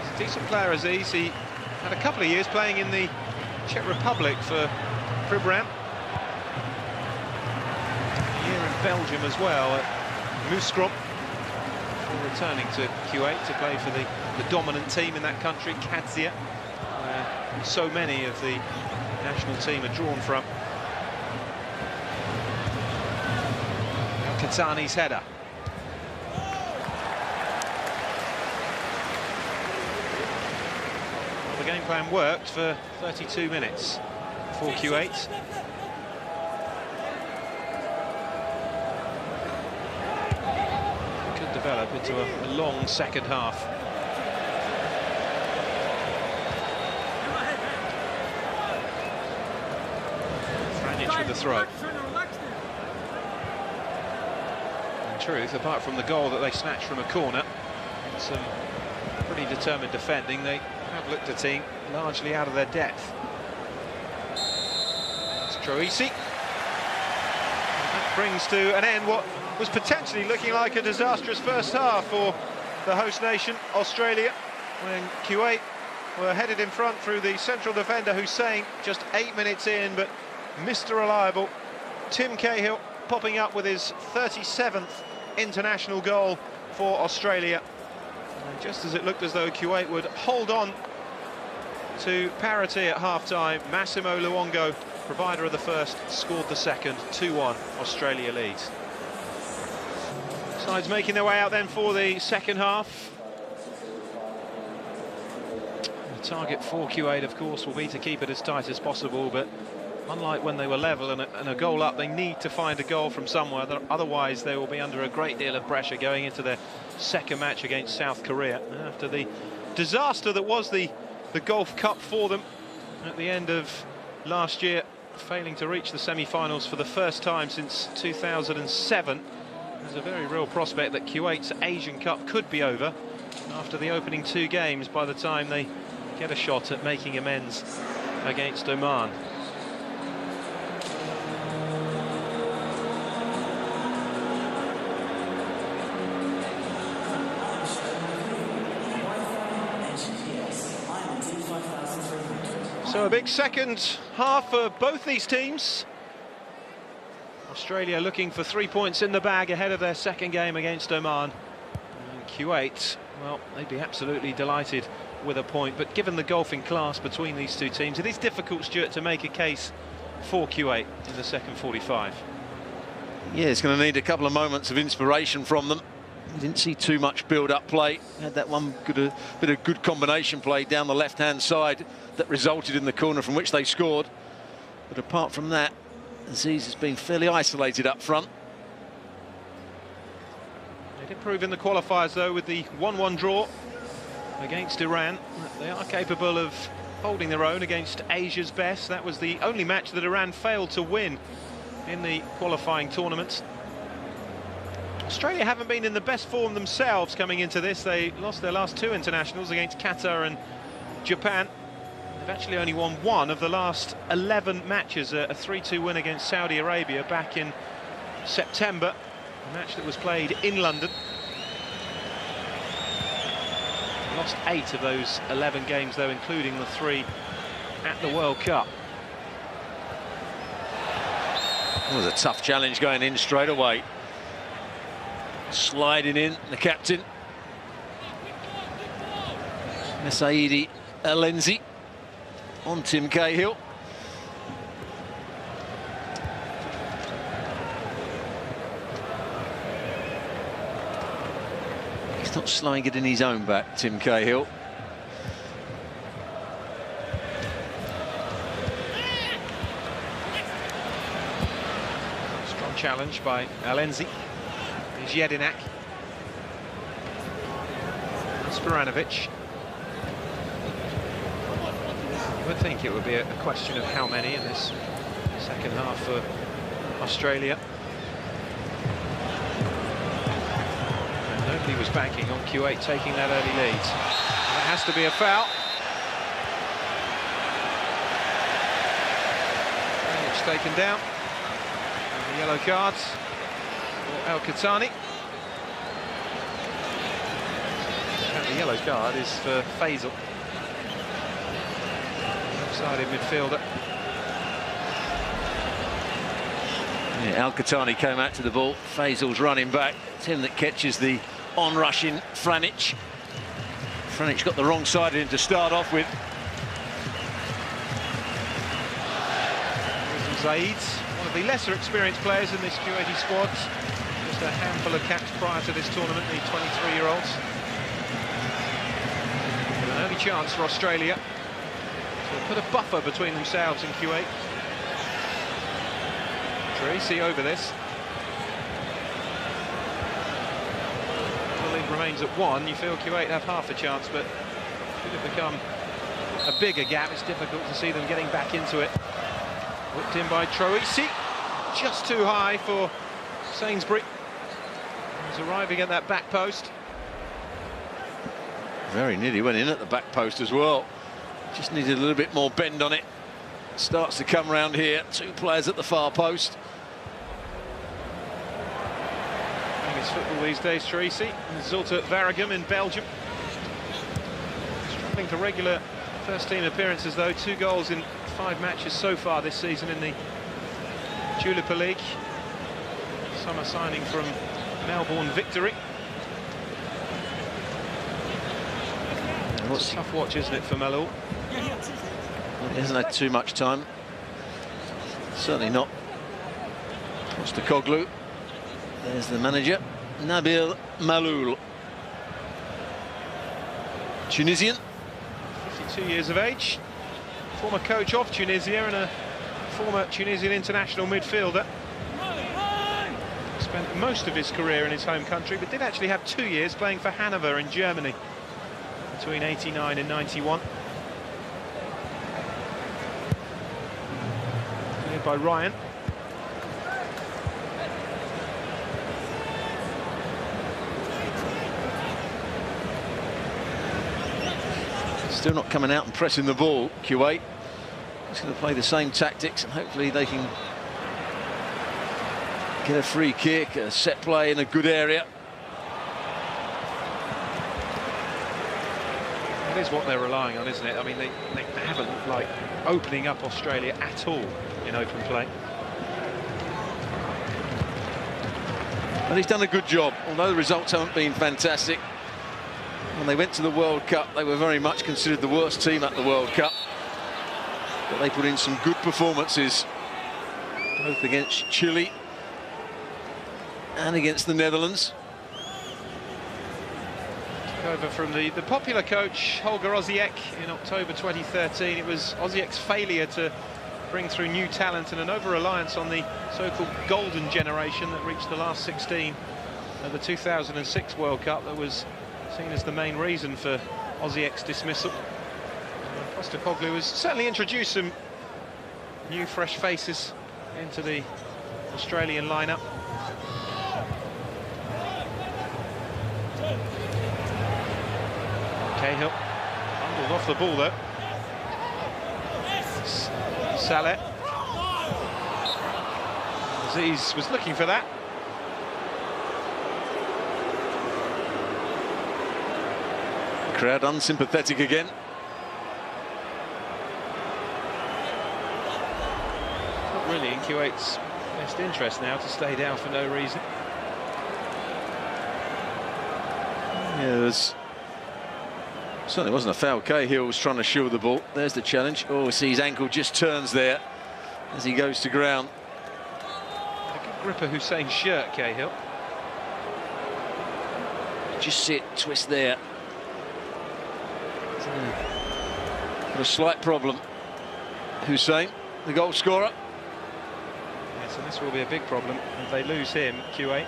He's a decent player, Aziz. He had a couple of years playing in the Czech Republic for Pribram. A year in Belgium as well at Mouscron. Before returning to Kuwait to play for the dominant team in that country, Kadzia, where so many of the national team are drawn from. Katani's header. Well, the game plan worked for 32 minutes. for Kuwait. Could develop into a long second half. Franic with the throw. In truth, apart from the goal that they snatched from a corner, some pretty determined defending, they have looked a team largely out of their depth. It's Troisi. That brings to an end what was potentially looking like a disastrous first half for the host nation, Australia, when Kuwait were headed in front through the central defender Hussein just 8 minutes in, but Mr. Reliable, Tim Cahill, popping up with his 37th international goal for Australia. And just as it looked as though Kuwait would hold on to parity at half-time, Massimo Luongo, provider of the first, scored the second. 2-1, Australia leads. Sides making their way out then for the second half. The target for Kuwait, of course, will be to keep it as tight as possible, but unlike when they were level and a goal up, they need to find a goal from somewhere. Otherwise, they will be under a great deal of pressure going into their second match against South Korea after the disaster that was the Gulf Cup for them at the end of last year, failing to reach the semi-finals for the first time since 2007. There's a very real prospect that Kuwait's Asian Cup could be over after the opening 2 games by the time they get a shot at making amends against Oman. So a big second half for both these teams. Australia looking for 3 points in the bag ahead of their second game against Oman. And Kuwait, well, they'd be absolutely delighted with a point, but given the golfing class between these two teams, it is difficult, Stuart, to make a case for Kuwait in the second 45. Yeah, it's going to need a couple of moments of inspiration from them. We didn't see too much build-up play. Had that one bit of good combination play down the left-hand side that resulted in the corner from which they scored. But apart from that, Aziz has been fairly isolated up front. They did prove in the qualifiers, though, with the 1-1 draw against Iran. They are capable of holding their own against Asia's best. That was the only match that Iran failed to win in the qualifying tournament. Australia haven't been in the best form themselves coming into this. They lost their last 2 internationals against Qatar and Japan. They've actually only won 1 of the last 11 matches, a 3-2 win against Saudi Arabia back in September, a match that was played in London. Lost 8 of those 11 games, though, including the 3 at the World Cup. It was a tough challenge going in straight away. Sliding in, the captain, Mesaidi Alenzi, on Tim Cahill. He's not slowing it in his own back, Tim Cahill. Strong challenge by Alenzi. Jedinak, Sporanovic. You would think it would be a question of how many in this second half for Australia. And nobody was banking on Kuwait taking that early lead. And it has to be a foul. And it's taken down. And the yellow card. Al-Qahtani. And the yellow card is for Faisal, left-sided midfielder. Yeah, Al-Qahtani came out to the ball. Faisal's running back. It's him that catches the on-rushing Franic. Franic got the wrong side of him to start off with. Zaid, one of the lesser experienced players in this Kuwaiti squad. Just a handful of caps prior to this tournament, the 23-year-olds. An early chance for Australia to They'll put a buffer between themselves and Kuwait. Tracy over this. The lead remains at 1. You feel Kuwait have half a chance, but should have become a bigger gap. It's difficult to see them getting back into it. Whipped in by Troisi. Just too high for Sainsbury. He's arriving at that back post. Very nearly went in at the back post as well. Just needed a little bit more bend on it. Starts to come round here. 2 players at the far post. Playing his football these days, Tracy. Zulte Waregem in Belgium. Struggling for regular first-team appearances, though. 2 goals in 5 matches so far this season in the Jupiler League. Summer signing from Melbourne Victory. It's a tough watch, isn't it, for Malou? He hasn't had too much time. Certainly not Postecoglou. There's the manager, Nabil Maloul. Tunisian. 52 years of age. Former coach of Tunisia and a former Tunisian international midfielder. Spent most of his career in his home country, but did actually have 2 years playing for Hanover in Germany between 89 and 91. Played by Ryan. Still not coming out and pressing the ball, Kuwait. Just going to play the same tactics, and hopefully they can get a free kick, a set play in a good area. That is what they're relying on, isn't it? I mean, they haven't looked like opening up Australia at all in open play. But he's done a good job, although the results haven't been fantastic. When they went to the World Cup, they were very much considered the worst team at the World Cup. But they put in some good performances, both against Chile and against the Netherlands. Took over from the popular coach Holger Osijek in October 2013. It was Osijek's failure to bring through new talent and an over-reliance on the so-called golden generation that reached the last 16 of the 2006 World Cup that was seen as the main reason for Osijek's dismissal. Postecoglou has certainly introduced some new fresh faces into the Australian lineup. Cahill bundled off the ball though. Saleh. Aziz was looking for that. Crowd unsympathetic again. Not really in Kuwait's best interest now to stay down for no reason. Yeah, there's certainly wasn't a foul. Cahill was trying to shield the ball. There's the challenge. Oh, see his ankle just turns there as he goes to ground. A good gripper Hussein's shirt, Cahill. Just see it twist there. Got a slight problem. Hussein, the goal scorer. Yes, and this will be a big problem if they lose him, Kuwait.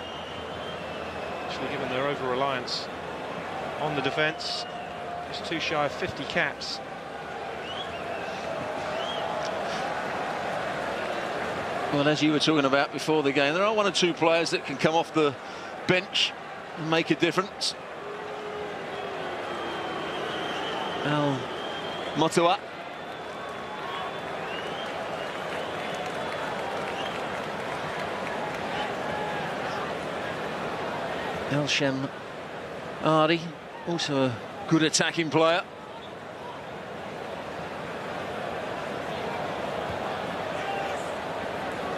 Actually, given their over-reliance on the defence, just too shy of 50 caps. Well, as you were talking about before the game, there are 1 or 2 players that can come off the bench and make a difference. El Motoa. Elshem Ari, also a good attacking player.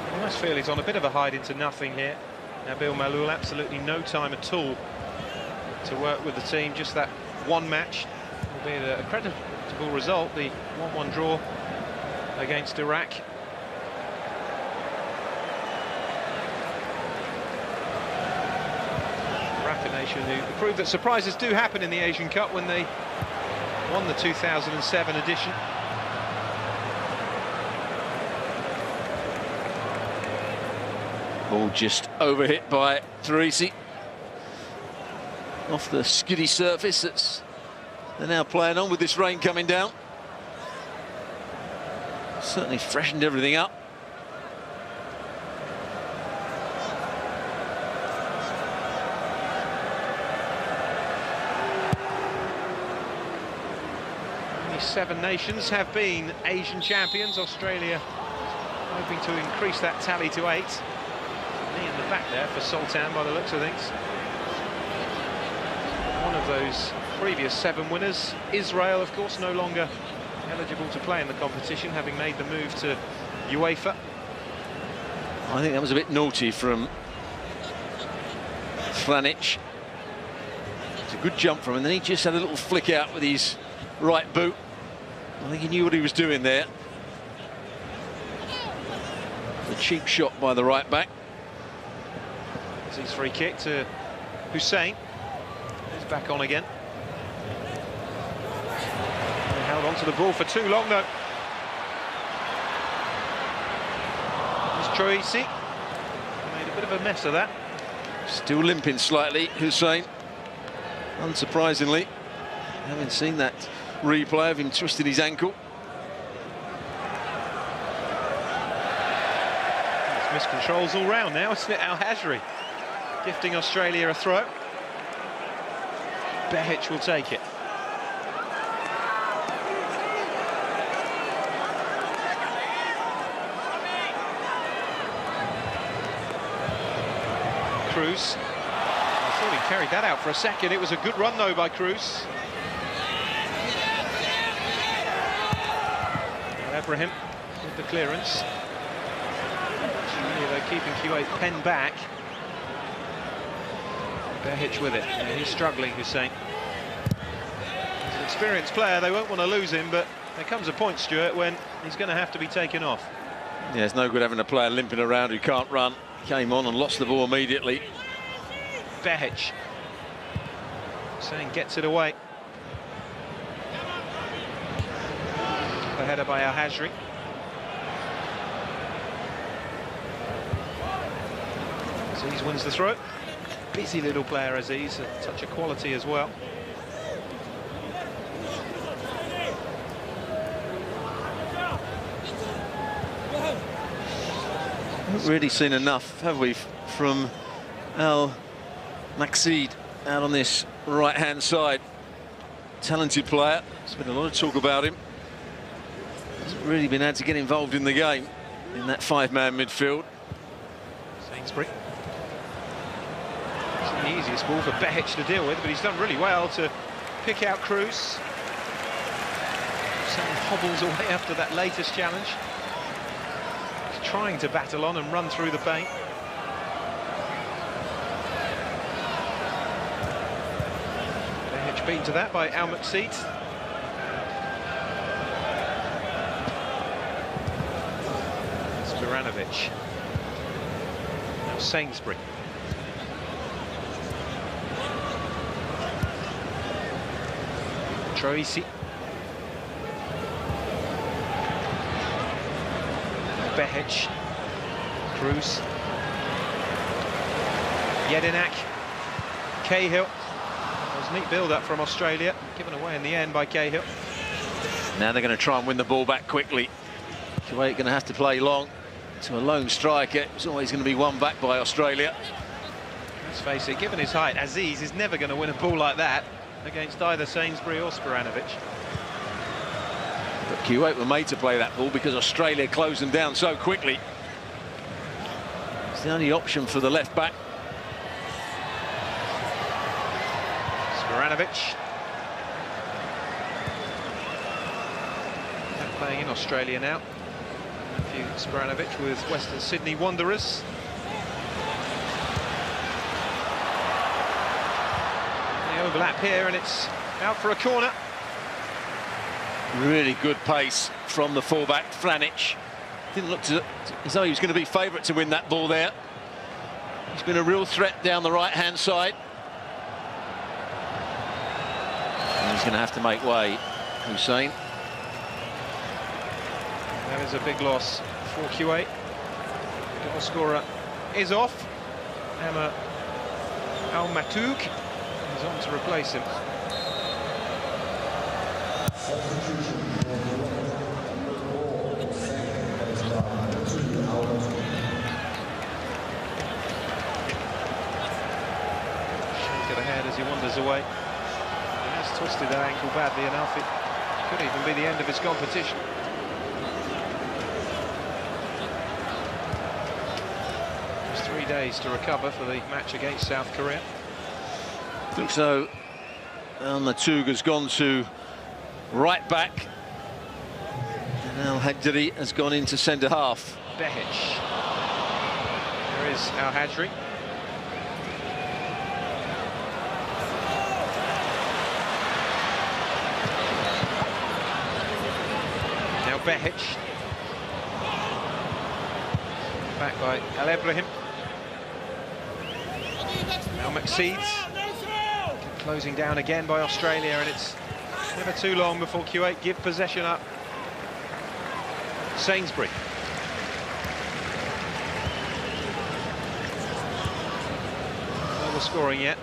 I almost feel he's on a bit of a hide into nothing here. Nabil Maloul, absolutely no time at all to work with the team, just that 1 match. Albeit a creditable result, the 1-1 draw against Iraq. Iraq, a nation who proved that surprises do happen in the Asian Cup when they won the 2007 edition. Ball just overhit by Teresi. Off the skiddy surface that's they're now playing on with this rain coming down. Certainly freshened everything up. Only 7 nations have been Asian champions. Australia hoping to increase that tally to 8. Knee in the back there for Sultan by the looks of things. One of those previous 7 winners, Israel, of course, no longer eligible to play in the competition, having made the move to UEFA. I think that was a bit naughty from Franic. It's a good jump from him, and then he just had a little flick out with his right boot. I think he knew what he was doing there. A cheap shot by the right back. It's his free kick to Hussein. He's back on again. He held on to the ball for too long, though. There's Troisi. Made a bit of a mess of that. Still limping slightly, Hussein. Unsurprisingly, haven't seen that replay of him twisting his ankle. It's miscontrols all round now, isn't it? Al-Hajri gifting Australia a throw. Behic will take it. Cruz. I thought he carried that out for a second. It was a good run, though, by Cruz. Ibrahim with the clearance. They're keeping Kuwait pen back. Behic with it. And he's struggling, Hussein. He's an experienced player. They won't want to lose him, but there comes a point, Stuart, when he's going to have to be taken off. Yeah, it's no good having a player limping around who can't run. Came on and lost the ball immediately. Behic. Hussein gets it away. The header by Al-Hajri. Aziz wins the throw. Busy little player, Aziz, a touch of quality as well. Haven't really seen enough, have we, from Al-Maqsid out on this right-hand side. Talented player. There's been a lot of talk about him. Hasn't really been able to get involved in the game in that 5-man midfield. Sainsbury. It's the easiest ball for Behic to deal with, but he's done really well to pick out Cruz. Hussein hobbles away after that latest challenge. He's trying to battle on and run through the paint. Behic beaten to that by Al-Maqsid. Spiranovic. Now Sainsbury. Troisi. Behic. Cruz. Jedinak. Cahill. That was a neat build-up from Australia, given away in the end by Cahill. Now they're going to try and win the ball back quickly. Kuwait going to have to play long to a lone striker. It's always going to be won back by Australia. Let's face it, given his height, Aziz is never going to win a ball like that against either Sainsbury or Spiranovic. But Kuwait were made to play that ball because Australia closed them down so quickly. It's the only option for the left back. Spiranovic. Playing in Australia now. Matthew Spiranovic with Western Sydney Wanderers. The overlap here, and it's out for a corner. Really good pace from the fullback, Franic. Didn't look as though he was going to be favourite to win that ball there. He's been a real threat down the right-hand side. And he's going to have to make way, Hussein. That is a big loss for Kuwait. Goal scorer is off. Emma Al-Matoug is on to replace him. Shake of the head as he wanders away. He has twisted that ankle badly enough. It could even be the end of his competition. Just 3 days to recover for the match against South Korea. I think so. Al-Matoug has gone to right back. And Al-Hadri has gone into centre half. Behic. There is Al-Hadri. Now Behic. Back by Al-Ibrahim. Now Maxides. Closing down again by Australia, and it's never too long before Kuwait give possession up. Sainsbury. No more scoring yet.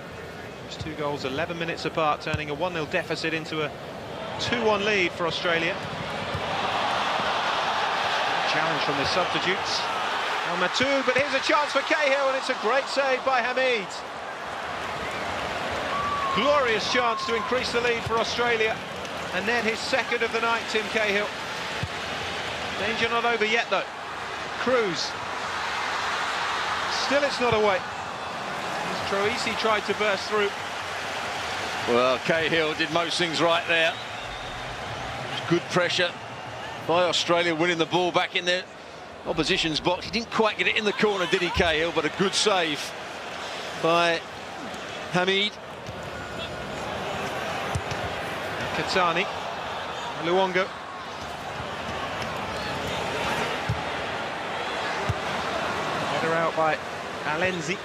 There's 2 goals 11 minutes apart, turning a 1-0 deficit into a 2-1 lead for Australia. Challenge from the substitutes. Al-Matoug, but here's a chance for Cahill, and it's a great save by Hamid. Glorious chance to increase the lead for Australia, and then his second of the night, Tim Cahill. Danger not over yet, though. Cruz. Still it's not away. As Troisi tried to burst through. Well, Cahill did most things right there. Good pressure by Australia, winning the ball back in their opposition's box. He didn't quite get it in the corner, did he, Cahill? But a good save by Hamid. Katani. Luongo. Header out by Alenzi.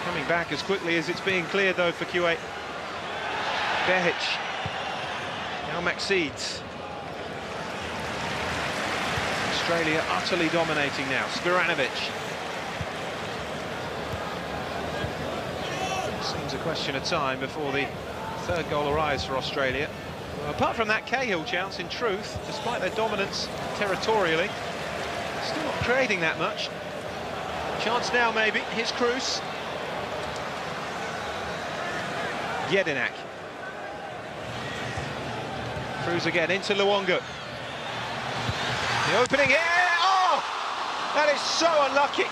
Coming back as quickly as it's being cleared, though, for Kuwait. Behic. Now Maxides. Australia utterly dominating now. Spiranovic. Seems a question of time before the third goal arrives for Australia. Well, apart from that Cahill chance, in truth, despite their dominance territorially, still not creating that much. Chance now, maybe. Here's Cruz. Jedinak. Cruz again into Luongo. The opening here. Oh! That is so unlucky.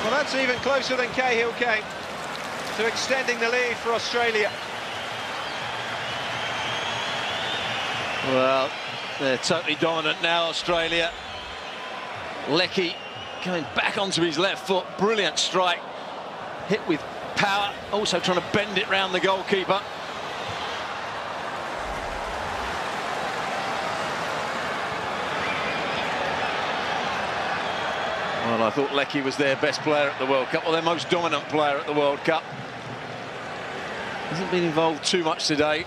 Well, that's even closer than Cahill came to extending the lead for Australia. Well, they're totally dominant now, Australia. Leckie going back onto his left foot. Brilliant strike. Hit with power. Also trying to bend it round the goalkeeper. Well, I thought Leckie was their best player at the World Cup, or their most dominant player at the World Cup. Hasn't been involved too much today,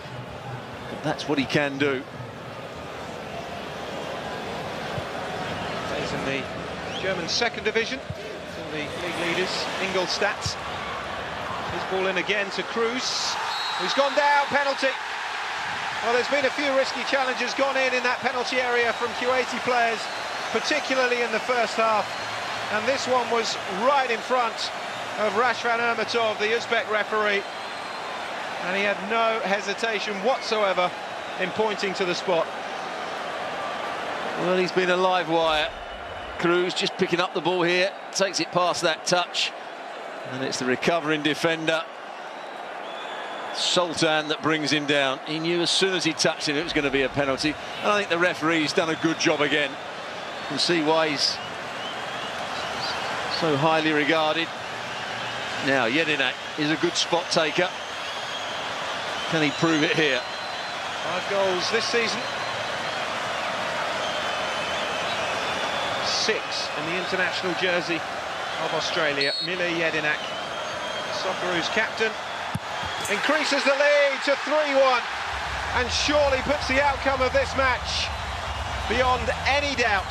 but that's what he can do. Plays in the German second division for the league leaders, Ingolstadt. His ball in again to Cruz, who's gone down, penalty. Well, there's been a few risky challenges gone in that penalty area from Kuwaiti players, particularly in the first half. And this one was right in front of Ravshan Irmatov, the Uzbek referee. And he had no hesitation whatsoever in pointing to the spot. Well, he's been a live wire. Cruz just picking up the ball here, takes it past that touch. And it's the recovering defender, Sultan, that brings him down. He knew as soon as he touched him it was going to be a penalty. And I think the referee's done a good job again. You can see why he's so highly regarded. Now, Jedinak is a good spot taker. Can he prove it here? 5 goals this season. 6 in the international jersey of Australia. Mile Jedinak, Socceroos captain, increases the lead to 3-1 and surely puts the outcome of this match beyond any doubt.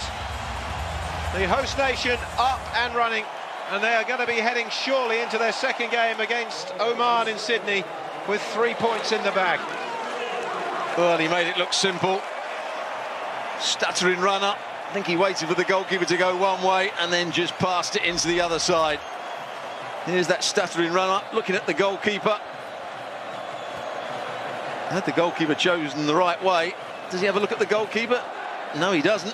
The host nation up and running, and they are going to be heading surely into their second game against Oman in Sydney with 3 points in the bag. Well, he made it look simple. Stuttering run up. I think he waited for the goalkeeper to go one way and then just passed it into the other side. Here's that stuttering run up, looking at the goalkeeper. Had the goalkeeper chosen the right way? Does he have a look at the goalkeeper? No, he doesn't.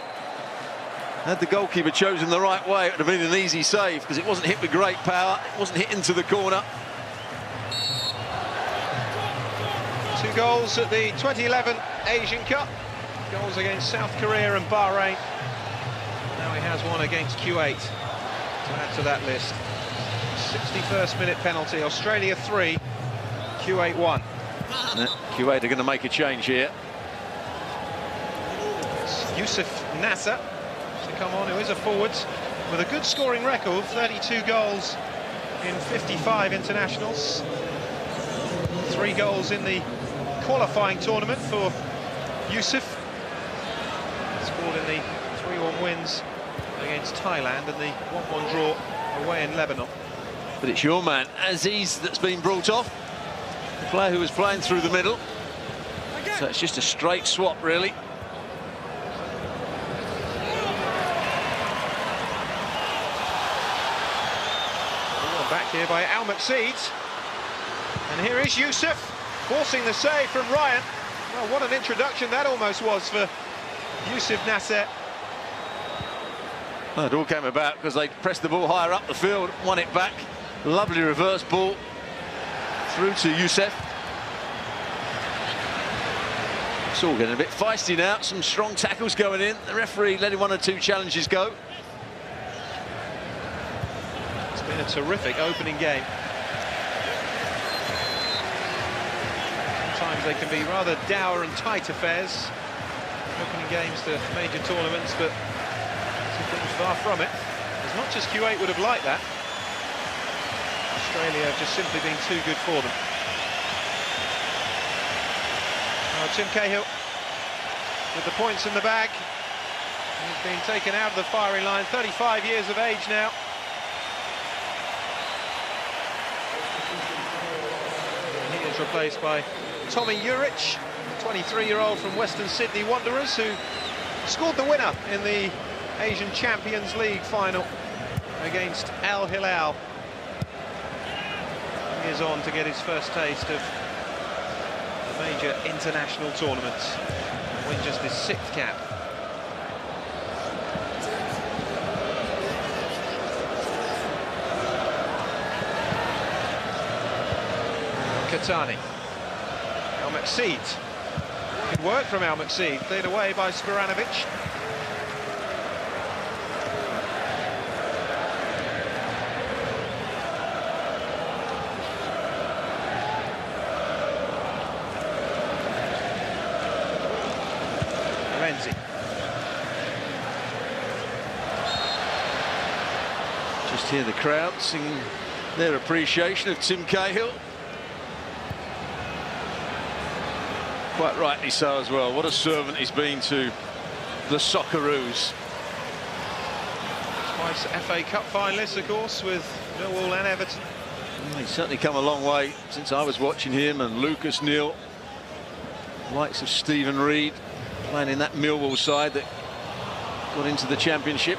Had the goalkeeper chosen the right way, it would have been an easy save because it wasn't hit with great power. It wasn't hit into the corner. 2 goals at the 2011 Asian Cup. Goals against South Korea and Bahrain. Now he has one against Kuwait to add to that list. 61st minute penalty. Australia 3, Kuwait 1. Kuwait are going to make a change here. It's Yusuf Nasser to come on, who is a forward with a good scoring record, 32 goals in 55 internationals. 3 goals in the qualifying tournament for Yusuf. Scored in the 3-1 wins against Thailand and the 1-1 draw away in Lebanon. But it's your man, Aziz, that's been brought off. The player who was playing through the middle. So it's just a straight swap, really. Back here by Al Maqseed. And here is Yusuf, forcing the save from Ryan. Well, what an introduction that almost was for Yusuf Nasser. Well, it all came about because they pressed the ball higher up the field, won it back. Lovely reverse ball through to Yusuf. It's all getting a bit feisty now. Some strong tackles going in. The referee letting 1 or 2 challenges go. It's been a terrific opening game. Sometimes they can be rather dour and tight affairs, opening games to major tournaments, but it's far from it. As much as Kuwait would have liked that, Australia have just simply been too good for them. Now Tim Cahill with the points in the bag. He's been taken out of the firing line, 35 years of age now. He is replaced by Tommy Juric, 23-year-old from Western Sydney Wanderers, who scored the winner in the Asian Champions League final against Al Hilal. He is on to get his first taste of the major international tournaments. Win just his 6th cap. Katani. Al Maqseed. Good work from Al Maqseed. Cleared away by Sporanovic. Just hear the crowd singing their appreciation of Tim Cahill. Quite rightly so as well. What a servant he's been to the Socceroos. Twice FA Cup finalists, of course, with Millwall and Everton. Well, he's certainly come a long way since I was watching him, and Lucas Neal, likes of Stephen Reid, playing in that Millwall side that got into the Championship.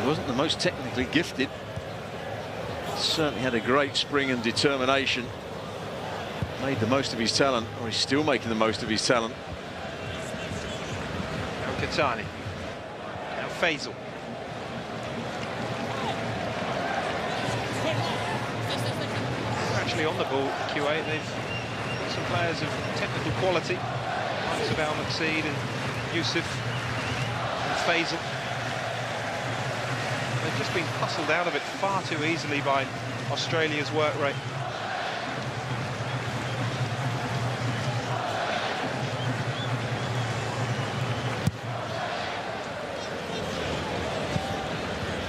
He wasn't the most technically gifted. Certainly had a great spring and determination. Made the most of his talent, or he's still making the most of his talent. Now Katani. Now Faisal. Actually on the ball, Kuwait. They've got some players of technical quality. Likes of Al Maqseed and Yusuf and Faisal. They've just been hustled out of it far too easily by Australia's work rate.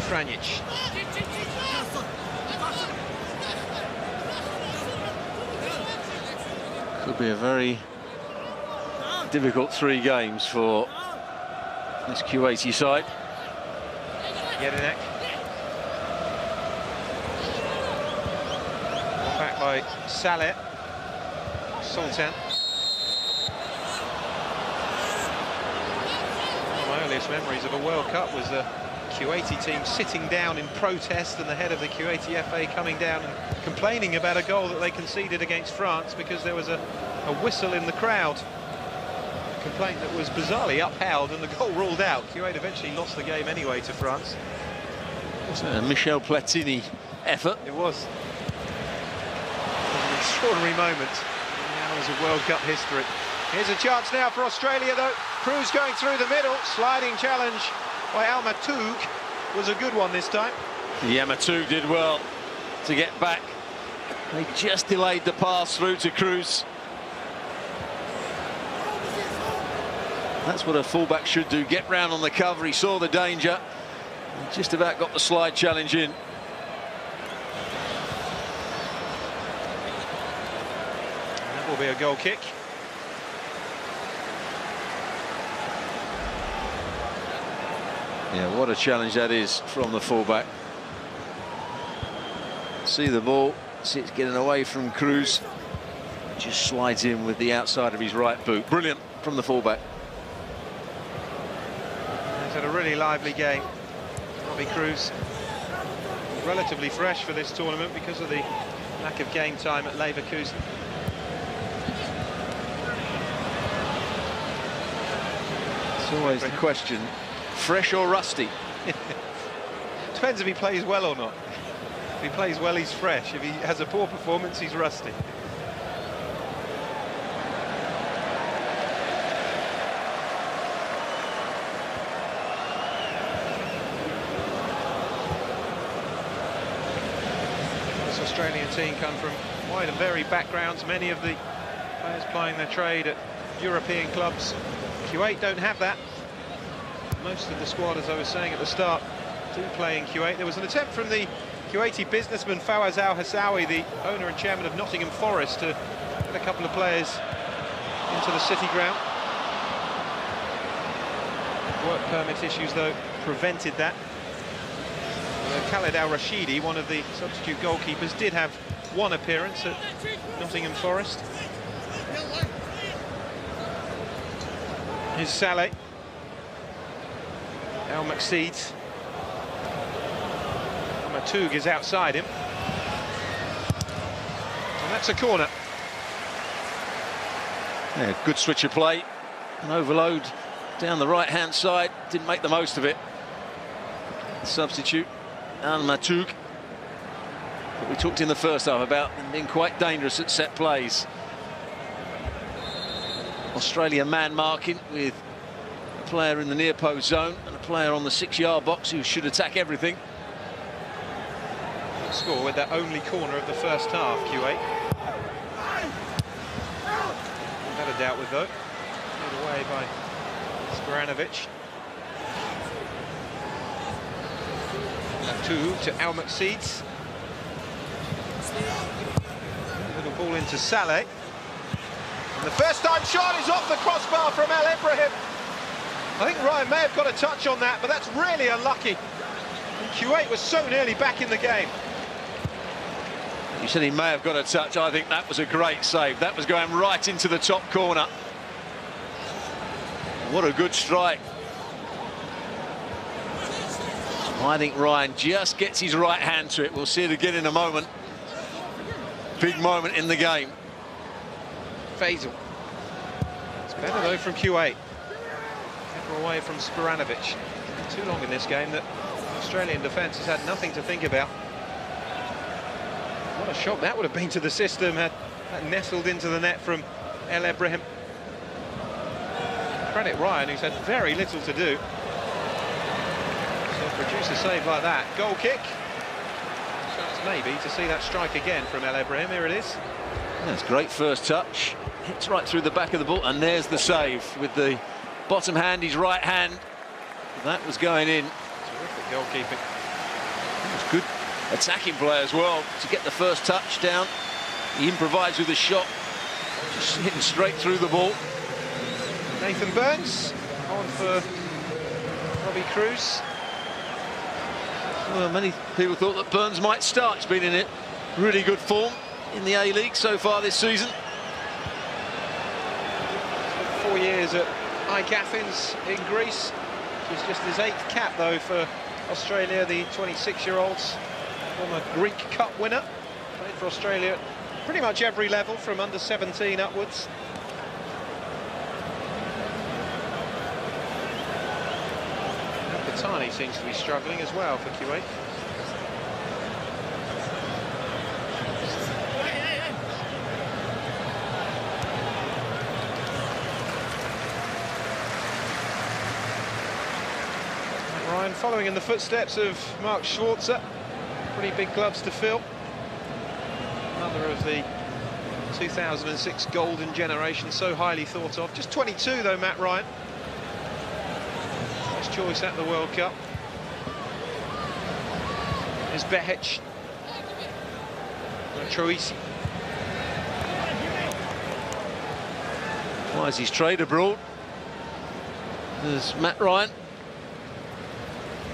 Franjic. Could be a very difficult 3 games for this Kuwaiti side. Jelinek. Back by Saleh. Sultan. One of my earliest memories of a World Cup was the Kuwaiti team sitting down in protest and the head of the Kuwaiti FA coming down and complaining about a goal that they conceded against France because there was a whistle in the crowd. A complaint that was bizarrely upheld and the goal ruled out. Kuwait eventually lost the game anyway to France. It's a Michel Platini effort. It was. An extraordinary moment in the annals of World Cup history. Here's a chance now for Australia though. Cruz going through the middle, sliding challenge by Irmatov was a good one this time. Irmatov did well to get back. They just delayed the pass through to Cruz. That's what a fullback should do, get round on the cover. He saw the danger, he just about got the slide challenge in. And that will be a goal kick. Yeah, what a challenge that is from the fullback. See the ball, see it's getting away from Cruz. Just slides in with the outside of his right boot. Brilliant from the fullback. He's had a really lively game. Robbie Cruz, relatively fresh for this tournament because of the lack of game time at Leverkusen. It's always the question. Fresh or rusty? Depends if he plays well or not. If he plays well, he's fresh. If he has a poor performance, he's rusty. This Australian team come from wide and varied backgrounds. Many of the players plying their trade at European clubs. Kuwait don't have that. Most of the squad, as I was saying at the start, do play in Kuwait. There was an attempt from the Kuwaiti businessman Fawaz Al-Hassawi, the owner and chairman of Nottingham Forest, to get a couple of players into the city ground. Work permit issues, though, prevented that. Khaled Al-Rashidi, one of the substitute goalkeepers, did have one appearance at Nottingham Forest. Here's Saleh. Al-Maqsid. Irmatov is outside him. And that's a corner. Yeah, good switch of play. An overload down the right-hand side. Didn't make the most of it. Substitute, Irmatov. We talked in the first half about them being quite dangerous at set plays. Australia man marking with a player in the near post zone and a player on the 6-yard box who should attack everything. Score with that only corner of the first half, Kuwait. Had a doubt with though. Put away by Spranovic. To Al-Maqsid. Little ball into Saleh. And the first time shot is off the crossbar from El Ibrahim. I think Ryan may have got a touch on that, but that's really unlucky. And Kuwait was so nearly back in the game. You said he may have got a touch. I think that was a great save. That was going right into the top corner. What a good strike. I think Ryan just gets his right hand to it. We'll see it again in a moment. Big moment in the game. Faisal. It's better though from Kuwait. Kept away from Spranovic. Too long in this game that the Australian defence has had nothing to think about. What a shock that would have been to the system had that nestled into the net from El Ibrahim. Credit Ryan, who's had very little to do. So produce a save like that. Goal kick. Chance maybe to see that strike again from El Ibrahim. Here it is. That's great first touch. Hits right through the back of the ball, and there's the save with the bottom hand, his right hand. That was going in. Terrific goalkeeping. That was good attacking play as well to get the first touch down. He improvised with a shot, just hitting straight through the ball. Nathan Burns on for Robbie Cruz. Well, many people thought that Burns might start. He's been in it really good form in the A-League so far this season. 4 years at AEK Athens in Greece. It was just his 8th cap, though, for Australia, the 26-year-olds. Former Greek Cup winner. Played for Australia at pretty much every level, from under 17 upwards. Patani seems to be struggling as well for Kuwait. Ryan following in the footsteps of Mark Schwarzer. Pretty big gloves to fill. Another of the 2006 golden generation, so highly thought of. Just 22 though, Matt Ryan. First choice at the World Cup. Is Behich. Troisi. Why is his trade abroad? There's Matt Ryan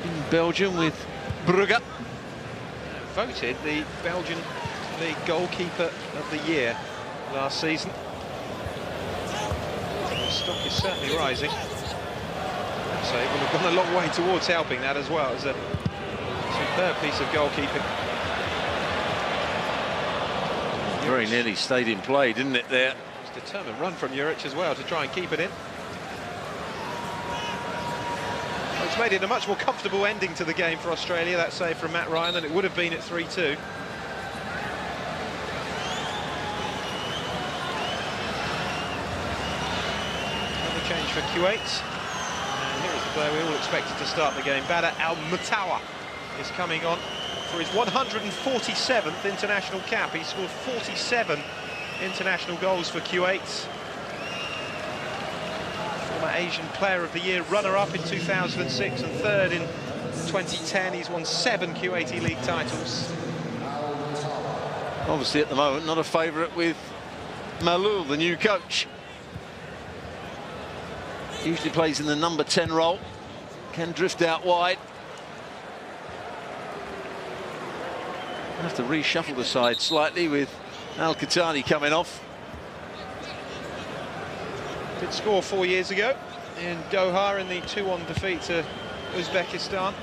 in Belgium with Brugge. Voted the Belgian League goalkeeper of the year last season. The stock is certainly rising. So it would have gone a long way towards helping that as well. It was a superb piece of goalkeeping. Very nearly stayed in play, didn't it, there? It's a determined run from Juric as well to try and keep it in. Well, it's made it a much more comfortable ending to the game for Australia, that save from Matt Ryan, than it would have been at 3-2. Another change for Kuwait. And here is the player we all expected to start the game. Badr Al-Mutawa is coming on for his 147th international cap. He scored 47 international goals for Kuwait. Former Asian Player of the Year, runner-up in 2006 and third in 2010. He's won 7 Kuwaiti League titles. Obviously, at the moment, not a favourite with Malul, the new coach. Usually plays in the number 10 role. Can drift out wide. Have to reshuffle the side slightly with Al-Qahtani coming off. Did score 4 years ago in Doha in the 2-1 defeat to Uzbekistan.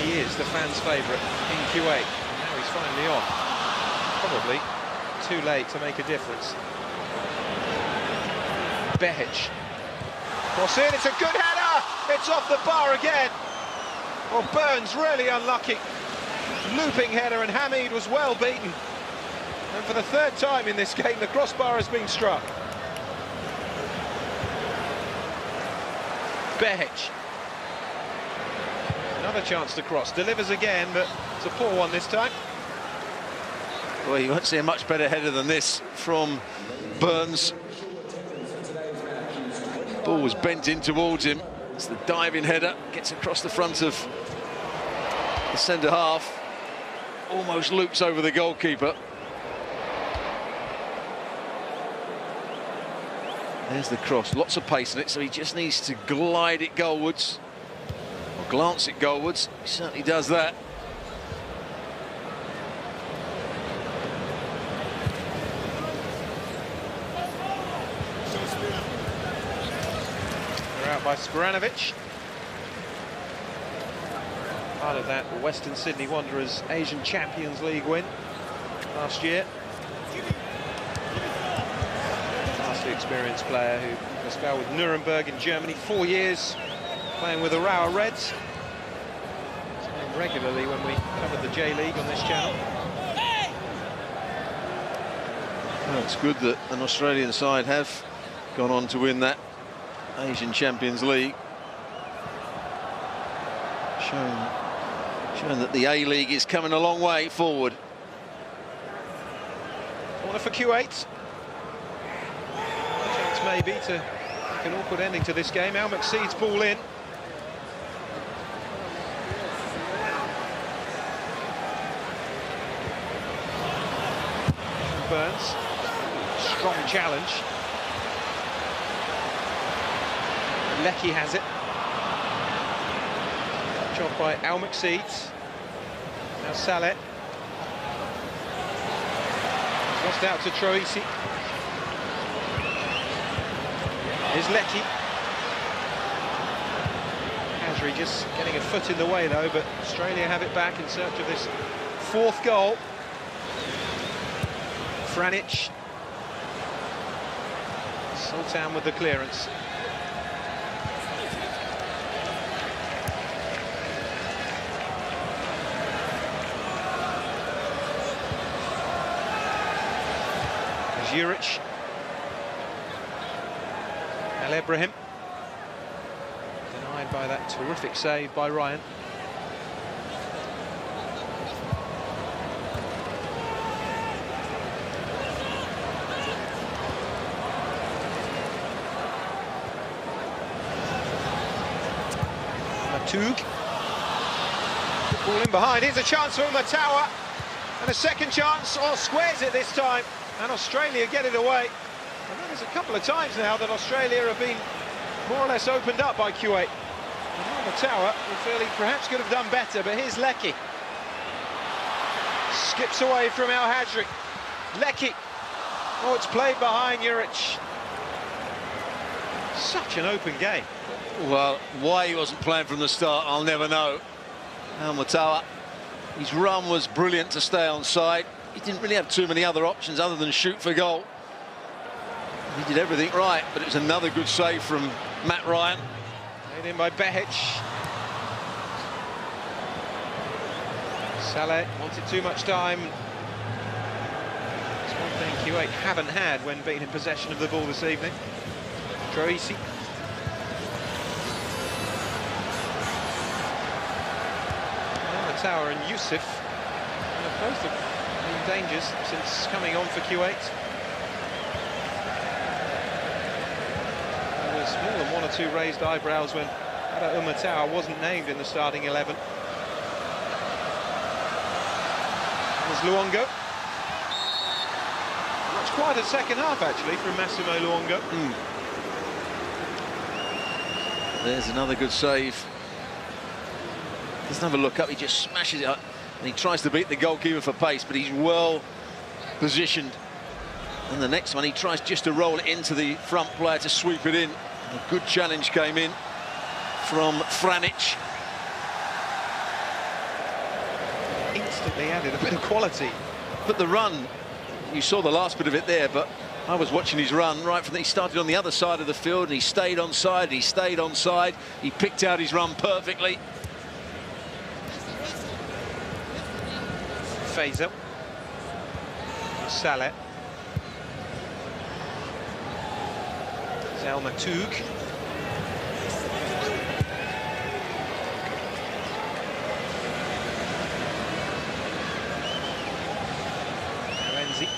He is the fans' favourite in Kuwait. Now he's finally on. Probably too late to make a difference. Behich. Cross in, it's a good header! It's off the bar again! Well, Burns really unlucky. Looping header, and Hamid was well beaten. And for the 3rd time in this game, the crossbar has been struck. Behich. Another chance to cross. Delivers again, but it's a poor one this time. Well, you won't see a much better header than this from Burns. Ball was bent in towards him. It's the diving header, gets across the front of the centre half, almost loops over the goalkeeper. There's the cross, lots of pace in it, so he just needs to glide it goalwards, or glance it goalwards. He certainly does that. Out by Sporanovic. Part of that Western Sydney Wanderers Asian Champions League win last year. Vastly experienced player who had a spell with Nuremberg in Germany, 4 years playing with the Urawa Reds. Playing regularly when we covered the J-League on this channel. Well, it's good that an Australian side have gone on to win that Asian Champions League, showing that the A-League is coming a long way forward. Corner for Kuwait. Chance maybe to make an awkward ending to this game. Al McSeed's ball in. Burns. Strong challenge. Leckie has it. Touch off by Al Maqseed. Now Saleh. Lost out to Troisi. Here's Leckie. Hazri just getting a foot in the way though, but Australia have it back in search of this fourth goal. Franic. Sultan with the clearance. Zurich. El Ibrahim. Denied by that terrific save by Ryan. Matug. Ball in behind. Here's a chance for Matawa. And a second chance, or squares it this time. And Australia get it away. And that is a couple of times now that Australia have been more or less opened up by Kuwait. And Matawa, we feel he perhaps could have done better, but here's Leckie. Skips away from Al Hazri. Leckie. Oh, it's played behind Juric. Such an open game. Well, why he wasn't playing from the start, I'll never know. Al Matawa, his run was brilliant to stay on side. He didn't really have too many other options other than shoot for goal. He did everything right, but it was another good save from Matt Ryan. Made in by Behic. Saleh wanted too much time. It's one thing Kuwait haven't had when being in possession of the ball this evening. Troisi. Tower and Yusuf both have been dangers since coming on for Kuwait. There was more than one or two raised eyebrows when Irmatov wasn't named in the starting 11. There's Luongo. Much quieter second half actually from Massimo Luongo. There's another good save. Doesn't have a look up, he just smashes it up and he tries to beat the goalkeeper for pace, but he's well positioned. And the next one, he tries just to roll it into the front player to sweep it in. And a good challenge came in from Franic. Instantly added a bit of quality. But the run, you saw the last bit of it there, but I was watching his run right from he started on the other side of the field and he stayed on side, he stayed on side, he picked out his run perfectly. Faisal. Saleh. Al Maqseed. Renzi.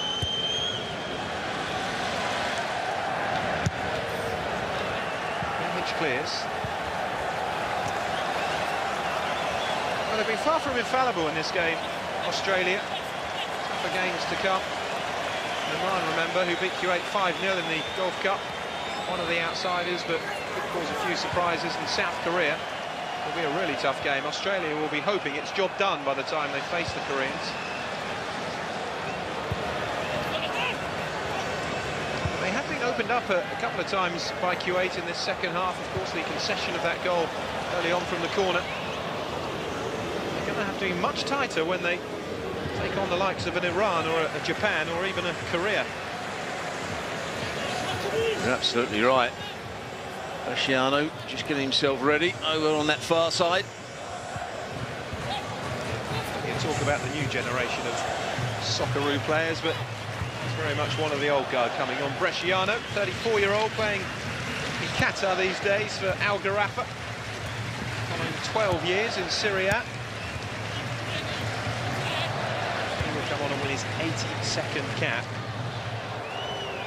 Behic clears. Well, they've been far from infallible in this game, Australia. Tougher games to come. Oman, remember, who beat Kuwait 5-0 in the Gulf Cup. One of the outsiders, but could cause a few surprises. And South Korea will be a really tough game. Australia will be hoping it's job done by the time they face the Koreans. They have been opened up a couple of times by Kuwait in this second half. Of course, the concession of that goal early on from the corner. They're going to have to be much tighter when they take on the likes of an Iran or a Japan or even a Korea. You're absolutely right. Ravshan just getting himself ready over on that far side. You talk about the new generation of Socceroo players, but it's very much one of the old guard coming on. Bresciano, 34-year-old, playing in Qatar these days for Al Gharafa. Following 12 years in Serie A. He will come on and win his 82nd cap.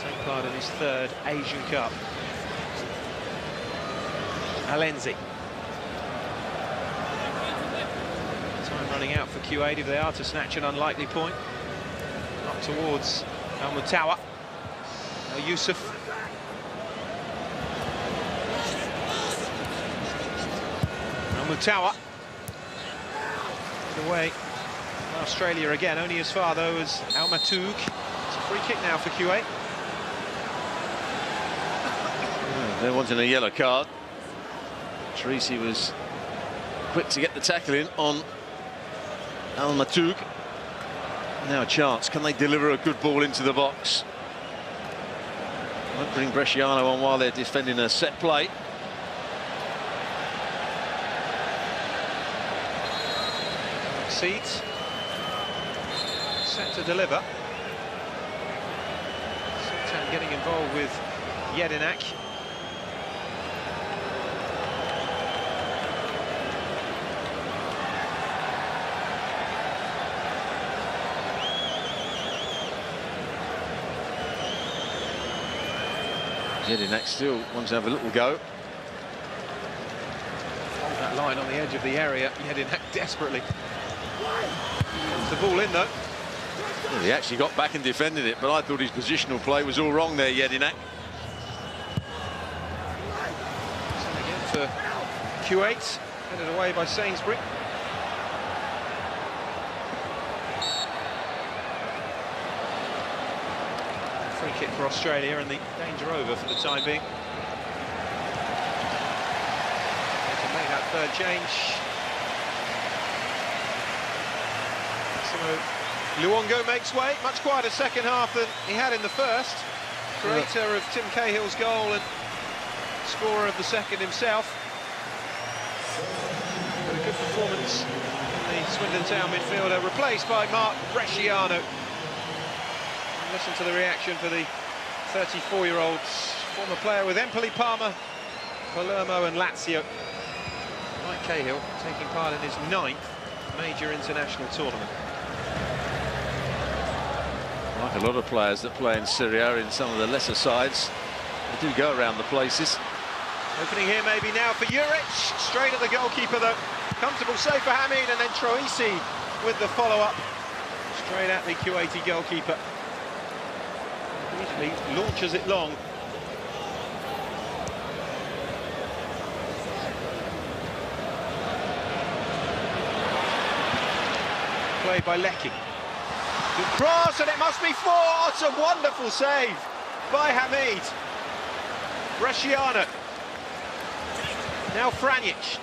Take part in his 3rd Asian Cup. Alenzi. Time running out for Kuwait if they are to snatch an unlikely point. Up towards Al Matawa. Yusuf. Mutawa. Away. Australia again, only as far though as Irmatov. It's a free kick now for Kuwait. They're wanting a yellow card. Tracy was quick to get the tackle in on Irmatov. Now a chance. Can they deliver a good ball into the box? Won't bring Bresciano on while they're defending a set play. Seeds set to deliver. Sultan getting involved with Jedinak. Jedinak still wants to have a little go. Hold that line on the edge of the area. Jedinak desperately. The ball in though. Well, he actually got back and defended it, but I thought his positional play was all wrong there, Jedinak. Again for Kuwait, headed away by Sainsbury. Free kick for Australia and the danger over for the time being. They can make that third change. Luongo makes way, much quieter second half than he had in the first. Creator of Tim Cahill's goal and scorer of the second himself. But a good performance in the Swindon Town midfielder, replaced by Mark Bresciano. Listen to the reaction for the 34-year-old former player with Empoli, Parma, Palermo and Lazio. Mike Cahill taking part in his 9th major international tournament. Like a lot of players that play in Serie A in some of the lesser sides, they do go around the places. Opening here maybe now for Juric, straight at the goalkeeper though. Comfortable save for Hamid, and then Troisi with the follow-up. Straight at the Kuwaiti goalkeeper. Immediately launches it long. Played by Leckie. Good cross, and it must be 4. It's a wonderful save by Hamid. Bresciano. Now Franjic.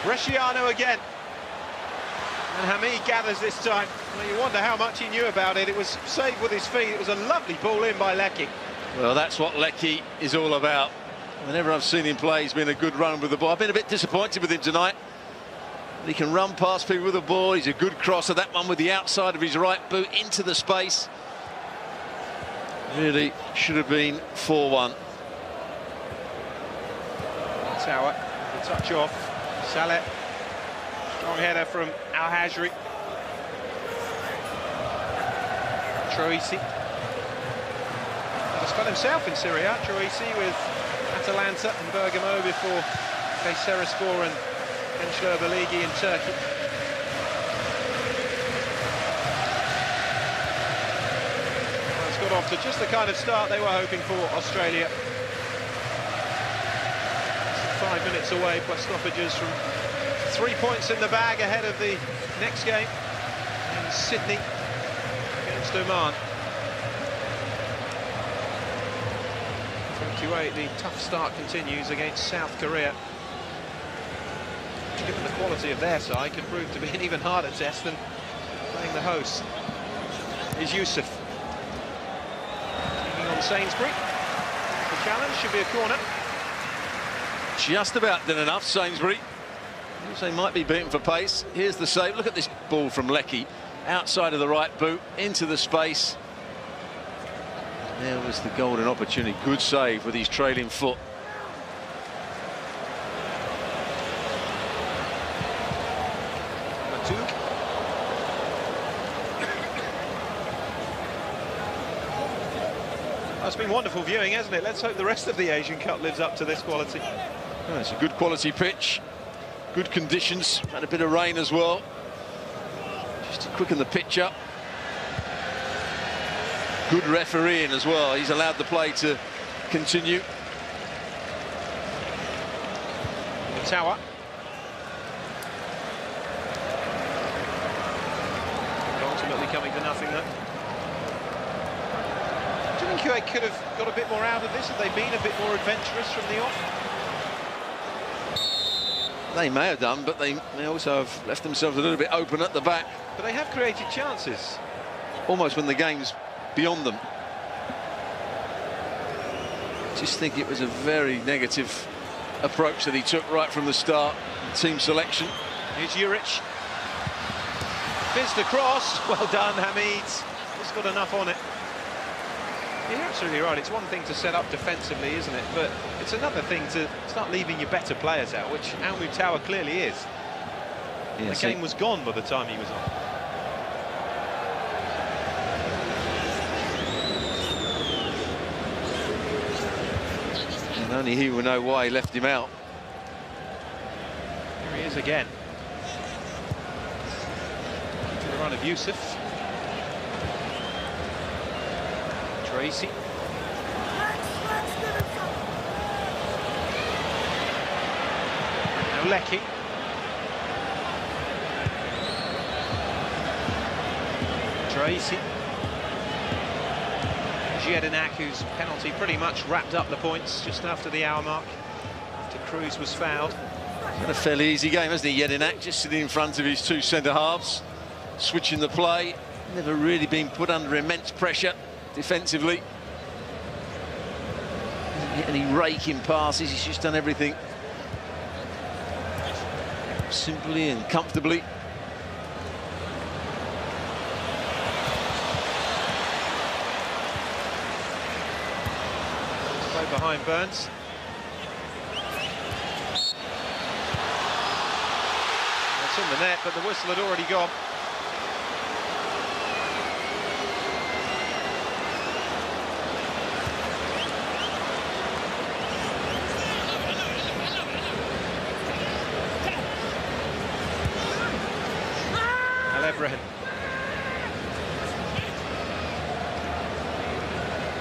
Bresciano again. And Hamid gathers this time. Well, you wonder how much he knew about it. It was saved with his feet. It was a lovely ball in by Leckie. Well, that's what Leckie is all about. Whenever I've seen him play, he's been a good run with the ball. I've been a bit disappointed with him tonight. He can run past people with the ball. He's a good crosser. That one with the outside of his right boot into the space. Really should have been 4-1. Tower, the touch off. Saleh. Strong header from Al-Hajri. Troisi. He's spun himself in Serie A. Troisi with Atalanta and Bergamo before Kayserispor and Gençler Birliği in Turkey. Well, it's got off to just the kind of start they were hoping for, Australia. 5 minutes away plus stoppages from 3 points in the bag ahead of the next game in Sydney against Oman. From Kuwait, the tough start continues against South Korea. Given the quality of their side, could prove to be an even harder test than playing the host. Is Yusuf. Taking on Sainsbury. The challenge should be a corner. Just about done enough, Sainsbury. They might be beaten for pace. Here's the save. Look at this ball from Leckie. Outside of the right boot, into the space. There was the golden opportunity. Good save with his trailing foot. It's been wonderful viewing, hasn't it? Let's hope the rest of the Asian Cup lives up to this quality. Oh, it's a good quality pitch. Good conditions. Had a bit of rain as well. Just to quicken the pitch up. Good refereeing as well. He's allowed the play to continue. The tower. Ultimately coming to nothing though. Do you think Kuwait could have got a bit more out of this? Have they been a bit more adventurous from the off? They may have done, but they also have left themselves a little bit open at the back. But they have created chances. Almost when the game's beyond them. Just think it was a very negative approach that he took right from the start. Team selection. Here's Juric. Fizzed across. Well done, Hamid. He's got enough on it. You're absolutely right. It's one thing to set up defensively, isn't it? But it's another thing to start leaving your better players out, which Irmatov clearly is. Yeah, the game was gone by the time he was on. And only he will know why he left him out. Here he is again. To the run of Yusuf. Tracy. Now Lecky. Tracy. Jedinak, whose penalty pretty much wrapped up the points just after the hour mark, after Cruz was fouled. Had a fairly easy game, hasn't he, Jedinak, just sitting in front of his two centre-halves, switching the play. Never really been put under immense pressure defensively. Hasn't hit any raking passes, he's just done everything simply and comfortably. Play behind Burns. It's in the net, but the whistle had already gone.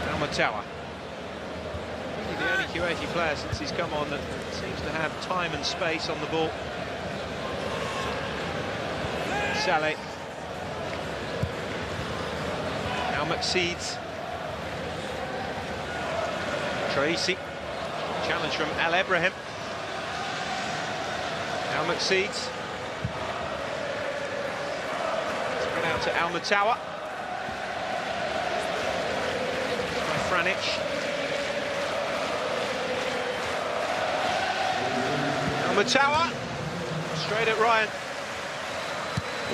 Irmatov. Really the only Kuwaiti player since he's come on that seems to have time and space on the ball. Saleh. Al-Maqseed. Tracy. Challenge from Al Ibrahim. Al-Maqseed. Spread out to Irmatov. Franic. Irmatov. Straight at Ryan.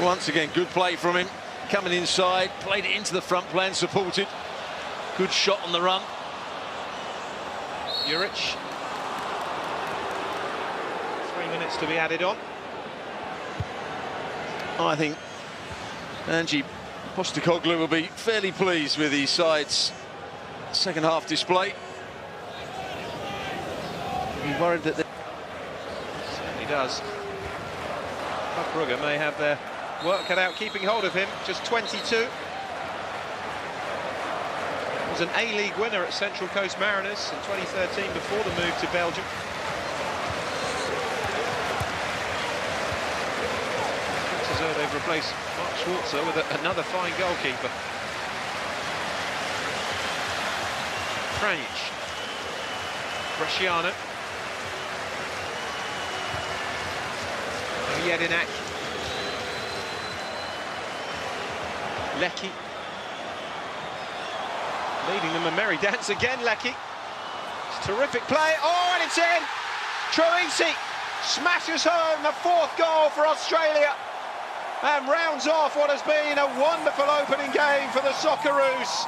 Once again, good play from him. Coming inside, played it into the front plane, supported. Good shot on the run. Juric. 3 minutes to be added on. I think Ange Postecoglou will be fairly pleased with his side's second half display. Be worried that certainly does. Brugge may have their work cut out keeping hold of him. Just 22. Was an A-League winner at Central Coast Mariners in 2013 before the move to Belgium. Looks as though they've replaced Mark Schwarzer with another fine goalkeeper. Franic. Bresciano. Jedinak. Lecky. Leading them a merry dance again, Lecky. It's terrific play. Oh, and it's in! Troisi smashes home the fourth goal for Australia and rounds off what has been a wonderful opening game for the Socceroos.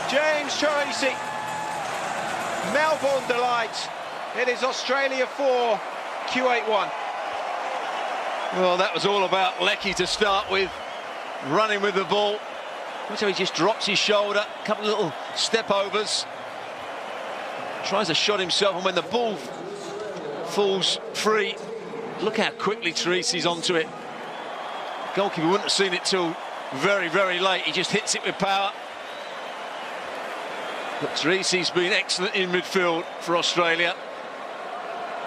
James Troisi. Melbourne delight. It is Australia 4, Kuwait 1. Well, that was all about Lecky to start with, running with the ball. So he just drops his shoulder, a couple of little step overs, tries to shot himself, and when the ball falls free, look how quickly Troisi's onto it. Goalkeeper wouldn't have seen it till very, very late. He just hits it with power. But Troisi's been excellent in midfield for Australia.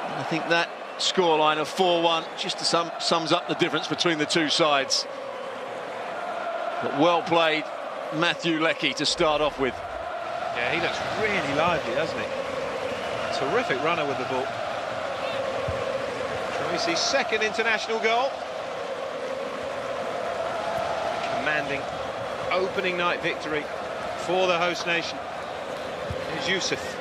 And I think that scoreline of 4-1 just sums up the difference between the two sides. But well played, Matthew Leckie, to start off with. Yeah, he looks really lively, doesn't he? Terrific runner with the ball. Troisi's second international goal. Commanding opening night victory for the host nation. Here's Yusuf.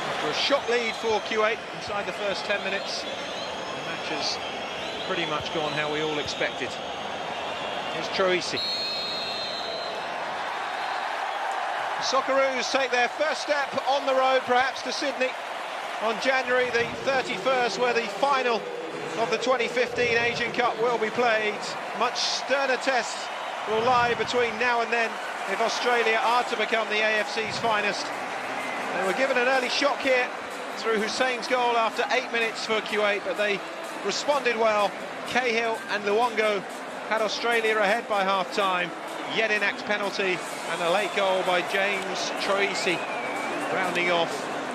After a shot lead for Kuwait inside the first 10 minutes, the match has pretty much gone how we all expected. Here's Troisi. The Socceroos take their first step on the road, perhaps, to Sydney on January the 31st, where the final of the 2015 Asian Cup will be played. Much sterner tests will lie between now and then if Australia are to become the AFC's finest. They were given an early shock here through Hussein's goal after 8 minutes for Kuwait, but they responded well. Cahill and Luongo had Australia ahead by half-time. Jedinak's penalty and a late goal by James Troisi, rounding off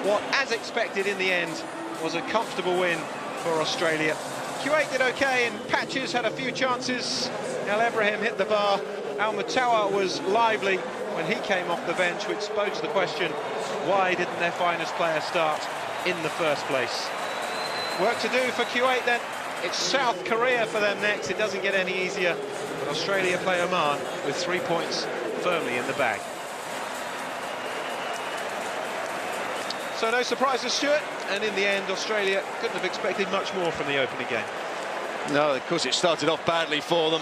what, as expected in the end, was a comfortable win for Australia. Kuwait did okay in patches, had a few chances. El Ibrahim hit the bar. Al Mutawa was lively when he came off the bench, which posed the question, why didn't their finest player start in the first place? Work to do for Kuwait then. It's South Korea for them next. It doesn't get any easier. But Australia play Oman with 3 points firmly in the bag. So no surprises, Stuart. And in the end, Australia couldn't have expected much more from the opening game. No, of course, it started off badly for them.